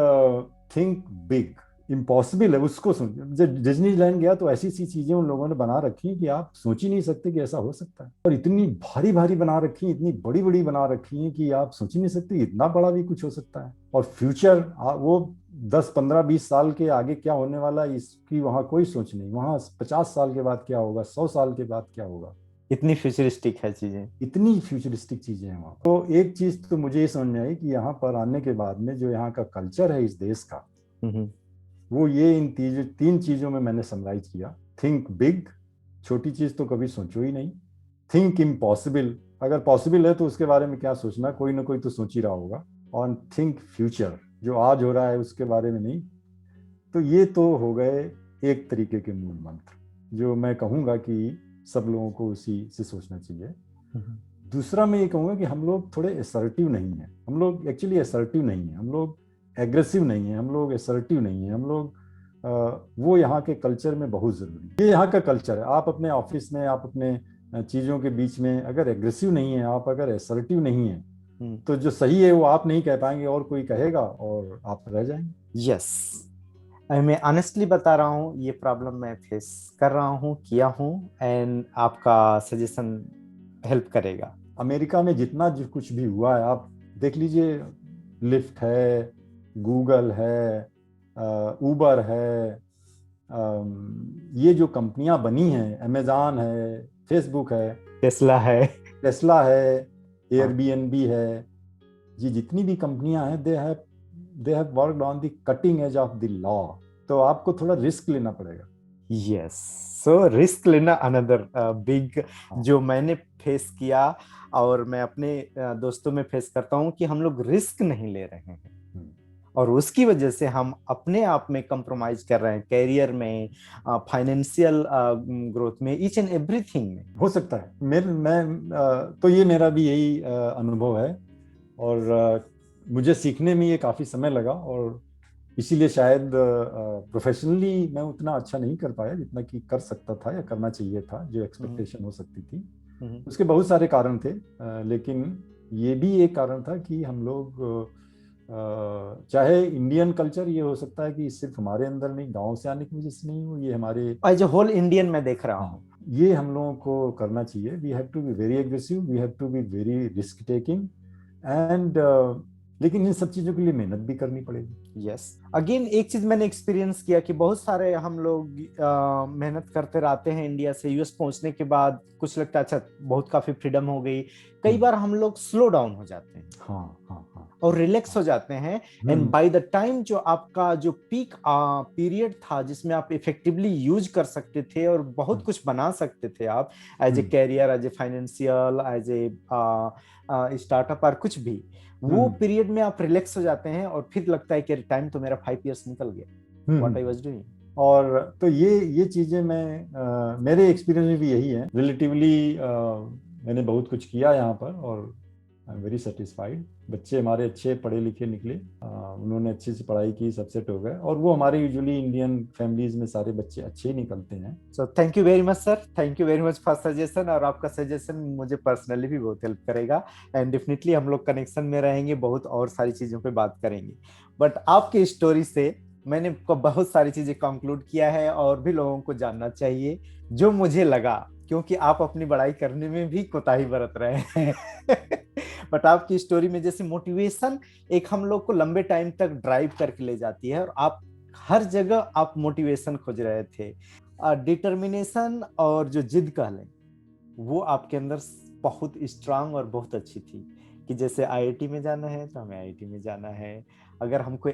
think big. Impossible है उसको सोच। जब डिज्नीलैंड गया तो ऐसी सी चीजें उन लोगों ने बना रखी कि आप सोच ही नहीं सकते कि ऐसा हो सकता है। और इतनी भारी भारी बना रखी, इतनी बड़ी बड़ी बना रखी है कि आप सोच ही नहीं सकते इतना बड़ा भी कुछ हो सकता है। और फ्यूचर, वो 10 15 20 साल के आगे क्या होने वाला है, इसकी वहाँ कोई सोच नहीं। वहाँ 50 साल के बाद क्या होगा, 100 साल के बाद क्या होगा, इतनी फ्यूचरिस्टिक है चीजें। इतनी फ्यूचरिस्टिक चीजें हैं वहाँ पर। तो एक चीज तो मुझे ये समझ में आई कि यहाँ पर आने के बाद में जो यहाँ का कल्चर है इस देश का, हम्म। वो ये इन तीन चीजों में मैंने समराइज किया। थिंक बिग, छोटी चीज तो कभी सोचो ही नहीं। थिंक इम्पॉसिबल, अगर पॉसिबल है तो उसके बारे में क्या सोचना, कोई ना कोई तो सोच ही रहा होगा। और थिंक फ्यूचर, जो आज हो रहा है उसके बारे में नहीं। तो ये तो हो गए एक तरीके के मूल मंत्र, जो मैं कहूँगा कि सब लोगों को उसी से सोचना चाहिए। दूसरा मैं ये कहूँगा कि हम लोग थोड़े असर्टिव नहीं हैं। हम लोग एक्चुअली असर्टिव नहीं हैं, हम लोग एग्रेसिव नहीं हैं, हम लोग असर्टिव नहीं हैं। हम लोग वो यहाँ के कल्चर में बहुत ज़रूरी है। ये यहाँ का कल्चर है। आप अपने ऑफिस में, आप अपने चीज़ों के बीच में अगर एग्रेसिव नहीं है, आप अगर असर्टिव नहीं है, तो जो सही है वो आप नहीं कह पाएंगे, और कोई कहेगा और आप रह जाएंगे। यस। मैं ऑनेस्टली बता रहा हूँ, ये प्रॉब्लम मैं फेस कर रहा हूँ, किया हूँ, एंड आपका सजेशन हेल्प करेगा। अमेरिका में जितना जो कुछ भी हुआ है, आप देख लीजिए। लिफ्ट है, गूगल है, उबर है, ये जो कंपनियां बनी हैं, अमेजॉन है, फेसबुक है, टेस्ला है। टेस्ला है, हाँ। एयरबीएनबी है, ये जितनी भी कंपनियां हैं, they have worked on the cutting edge of the law. तो आपको थोड़ा रिस्क लेना पड़ेगा। यस। सो रिस्क लेना अनदर बिग, हाँ। जो मैंने फेस किया और मैं अपने दोस्तों में फेस करता हूँ कि हम लोग रिस्क नहीं ले रहे हैं, हम्म। और उसकी वजह से हम अपने आप में कंप्रोमाइज कर रहे हैं, करियर में, फाइनेंशियल ग्रोथ में, ईच एंड एवरीथिंग में। हो सकता है। तो ये मेरा भी यही अनुभव है। और मुझे सीखने में ये काफ़ी समय लगा, और इसीलिए शायद प्रोफेशनली मैं उतना अच्छा नहीं कर पाया जितना कि कर सकता था या करना चाहिए था, जो एक्सपेक्टेशन हो सकती थी। उसके बहुत सारे कारण थे, लेकिन ये भी एक कारण था कि हम लोग चाहे इंडियन कल्चर, ये हो सकता है कि सिर्फ हमारे अंदर नहीं, गांव से आने की वजह से नहीं हो, ये हमारे, एज ए होल इंडियन मैं देख रहा हूँ। हाँ, ये हम लोगों को करना चाहिए। We have to be very aggressive, we have to be very risk taking and, लेकिन इन सब चीज़ों के लिए मेहनत भी करनी पड़ेगी। यस, अगेन एक चीज मैंने एक्सपीरियंस किया कि बहुत सारे हम लोग मेहनत करते रहते हैं इंडिया से यूएस पहुंचने के बाद, कुछ लगता है अच्छा बहुत काफी फ्रीडम हो गई, कई बार हम लोग स्लो डाउन हो जाते हैं। हाँ। और रिलैक्स हो जाते हैं, एंड बाय द टाइम जो आपका जो पीक पीरियड था जिसमें आप इफेक्टिवली यूज कर सकते थे और बहुत कुछ बना सकते थे आप as a career, as a financial, as a startup और कुछ भी, वो पीरियड में आप रिलैक्स हो जाते हैं और फिर लगता है कि टाइम तो मेरा 5 years निकल गया, व्हाट आई वाज डूइंग। और तो ये चीजें मैं मेरे एक्सपीरियंस में भी यही है। रिलेटिवली मैंने बहुत कुछ किया यहाँ पर और आई एम वेरी सेटिस्फाइड। बच्चे हमारे अच्छे पढ़े लिखे निकले, उन्होंने अच्छे से पढ़ाई की, सब सेट हो गए, और वो हमारे यूजुअली इंडियन फैमिलीज में सारे बच्चे अच्छे ही निकलते हैं। So thank you very much sir, thank you very much for suggestion, और आपका सजेशन मुझे पर्सनली भी बहुत हेल्प करेगा, एंड डेफिनेटली हम लोग कनेक्शन में रहेंगे, बहुत और सारी चीजों पे बात करेंगे। बट आपकी स्टोरी से मैंने बहुत सारी चीजें कंक्लूड किया है और भी लोगों को जानना चाहिए, जो मुझे लगा, क्योंकि आप अपनी बड़ाई करने में भी कोताही बरत रहे हैं बट आपकी स्टोरी में जैसे मोटिवेशन एक हम लोग को लंबे टाइम तक ड्राइव करके ले जाती है, और आप हर जगह आप मोटिवेशन खोज रहे थे। डिटर्मिनेशन और जो जिद कह लें वो आपके अंदर बहुत स्ट्रांग और बहुत अच्छी थी, कि जैसे आईआईटी में जाना है तो हमें आईआईटी में जाना है, अगर हमको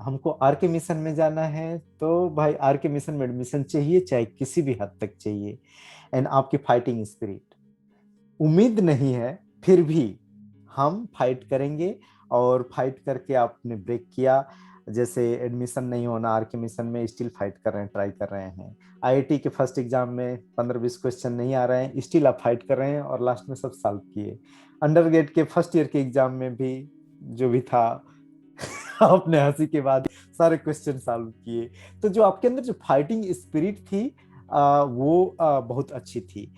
हमको आर के मिशन में जाना है तो भाई आर के मिशन में एडमिशन चाहिए, चाहे किसी भी हद तक चाहिए। एंड आपकी फाइटिंग स्पिरिट, उम्मीद नहीं है फिर भी हम फाइट करेंगे, और फाइट करके आपने ब्रेक किया। जैसे एडमिशन नहीं होना आर के मिशन में, स्टिल फाइट कर रहे हैं, ट्राई कर रहे हैं। आईआईटी के फर्स्ट एग्जाम में 15-20 क्वेश्चन नहीं आ रहे हैं, स्टिल आप फाइट कर रहे हैं और लास्ट में सब सॉल्व किए। अंडरग्रेड के फर्स्ट ईयर के एग्जाम में भी जो भी था आपने हंसी के बाद सारे क्वेश्चन सॉल्व किए। तो जो आपके अंदर जो फाइटिंग स्पिरिट थी वो बहुत अच्छी थी।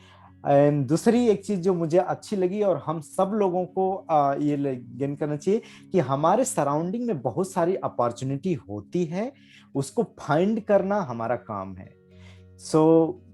एंड दूसरी एक चीज जो मुझे अच्छी लगी और हम सब लोगों को ये गेन करना चाहिए कि हमारे सराउंडिंग में बहुत सारी अपॉर्चुनिटी होती है, उसको फाइंड करना हमारा काम है।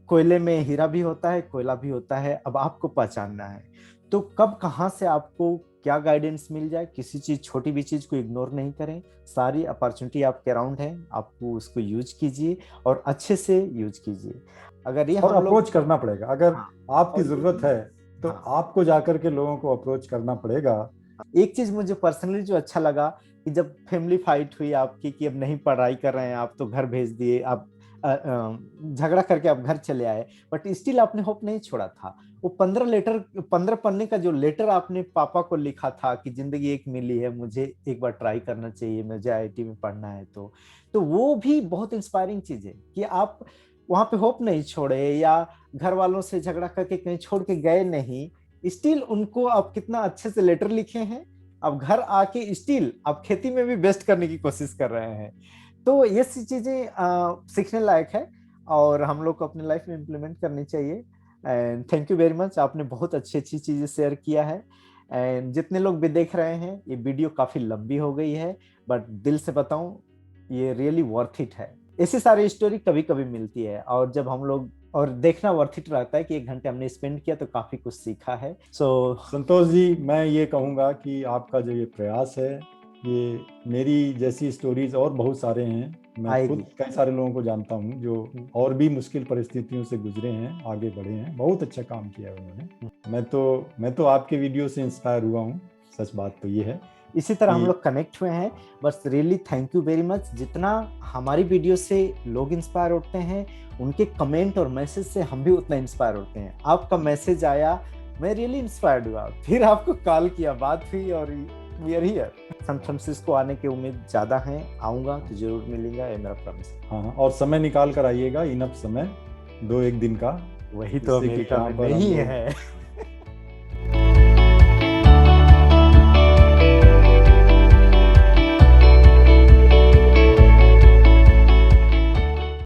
कोयले में हीरा भी होता है, कोयला भी होता है, अब आपको पहचानना है। तो कब कहाँ से आपको क्या गाइडेंस मिल जाए, किसी चीज छोटी भी चीज को इग्नोर नहीं करें, सारी अपॉर्चुनिटी आपके अराउंड है, आपको उसको यूज कीजिए और अच्छे से यूज कीजिए। अगर ये और अप्रोच करना पड़ेगा, अगर आपकी जरूरत है तो आपको जाकर के लोगों को अप्रोच करना पड़ेगा। एक चीज मुझे पर्सनली जो अच्छा लगा कि जब फैमिली फाइट हुई आपकी कि अब नहीं पढ़ाई कर रहे हैं आप, तो घर भेज दिए, आप झगड़ा करके आप घर चले आए, बट स्टिल आपने होप नहीं छोड़ा था। वो 15 पन्ने का जो लेटर आपने पापा को लिखा था कि जिंदगी एक मिली है, मुझे एक बार ट्राई करना चाहिए, मुझे आईआईटी में पढ़ना है, तो वो भी बहुत इंस्पायरिंग चीज है कि आप वहां पे होप नहीं छोड़े या घर वालों से झगड़ा करके कहीं छोड़ के गए नहीं, स्टिल उनको आप कितना अच्छे से लेटर लिखे हैं, अब घर आके स्टिल आप खेती में भी बेस्ट करने की कोशिश कर रहे हैं। तो ये सी चीजें सीखने लायक है और हम लोग को अपनी लाइफ में इम्प्लीमेंट करनी चाहिए। And thank you very much, आपने बहुत अच्छी चीजें शेयर किया है। एंड जितने लोग भी देख रहे हैं, ये वीडियो काफी लंबी हो गई है, बट दिल से बताऊं ये रियली वर्थ इट है। ऐसी सारी स्टोरी कभी कभी मिलती है, और जब हम लोग और देखना वर्थ इट रहता है कि 1 घंटे हमने स्पेंड किया तो काफी कुछ सीखा है। संतोष जी, मैं ये कहूँगा कि आपका जो ये प्रयास है, ये मेरी जैसी स्टोरीज और बहुत सारे हैं, मैं खुद कई सारे लोगों को जानता हूँ जो और भी मुश्किल परिस्थितियों से गुजरे हैं, आगे बढ़े हैं, बहुत अच्छा काम किया उन्होंने। मैं तो आपके वीडियो से इंस्पायर हुआ हूँ, सच बात तो ये है। इसी तरह हम लोग कनेक्ट हुए हैं, बस really thank you very much. जितना हमारी वीडियो से लोग इंस्पायर होते हैं, उनके कमेंट और मैसेज से हम भी उतना इंस्पायर होते हैं। आपका मैसेज आया, मैं रियली इंस्पायर्ड हुआ, फिर आपको कॉल किया, बात हुई और we are here. San Francisco आने की उम्मीद ज्यादा है, आऊंगा तो जरूर मिलेगा, ये मेरा प्रॉमिस। हाँ, और समय निकाल कर आइएगा, इनफ समय 2-1 दिन का, वही तो अमेरिका में नहीं है।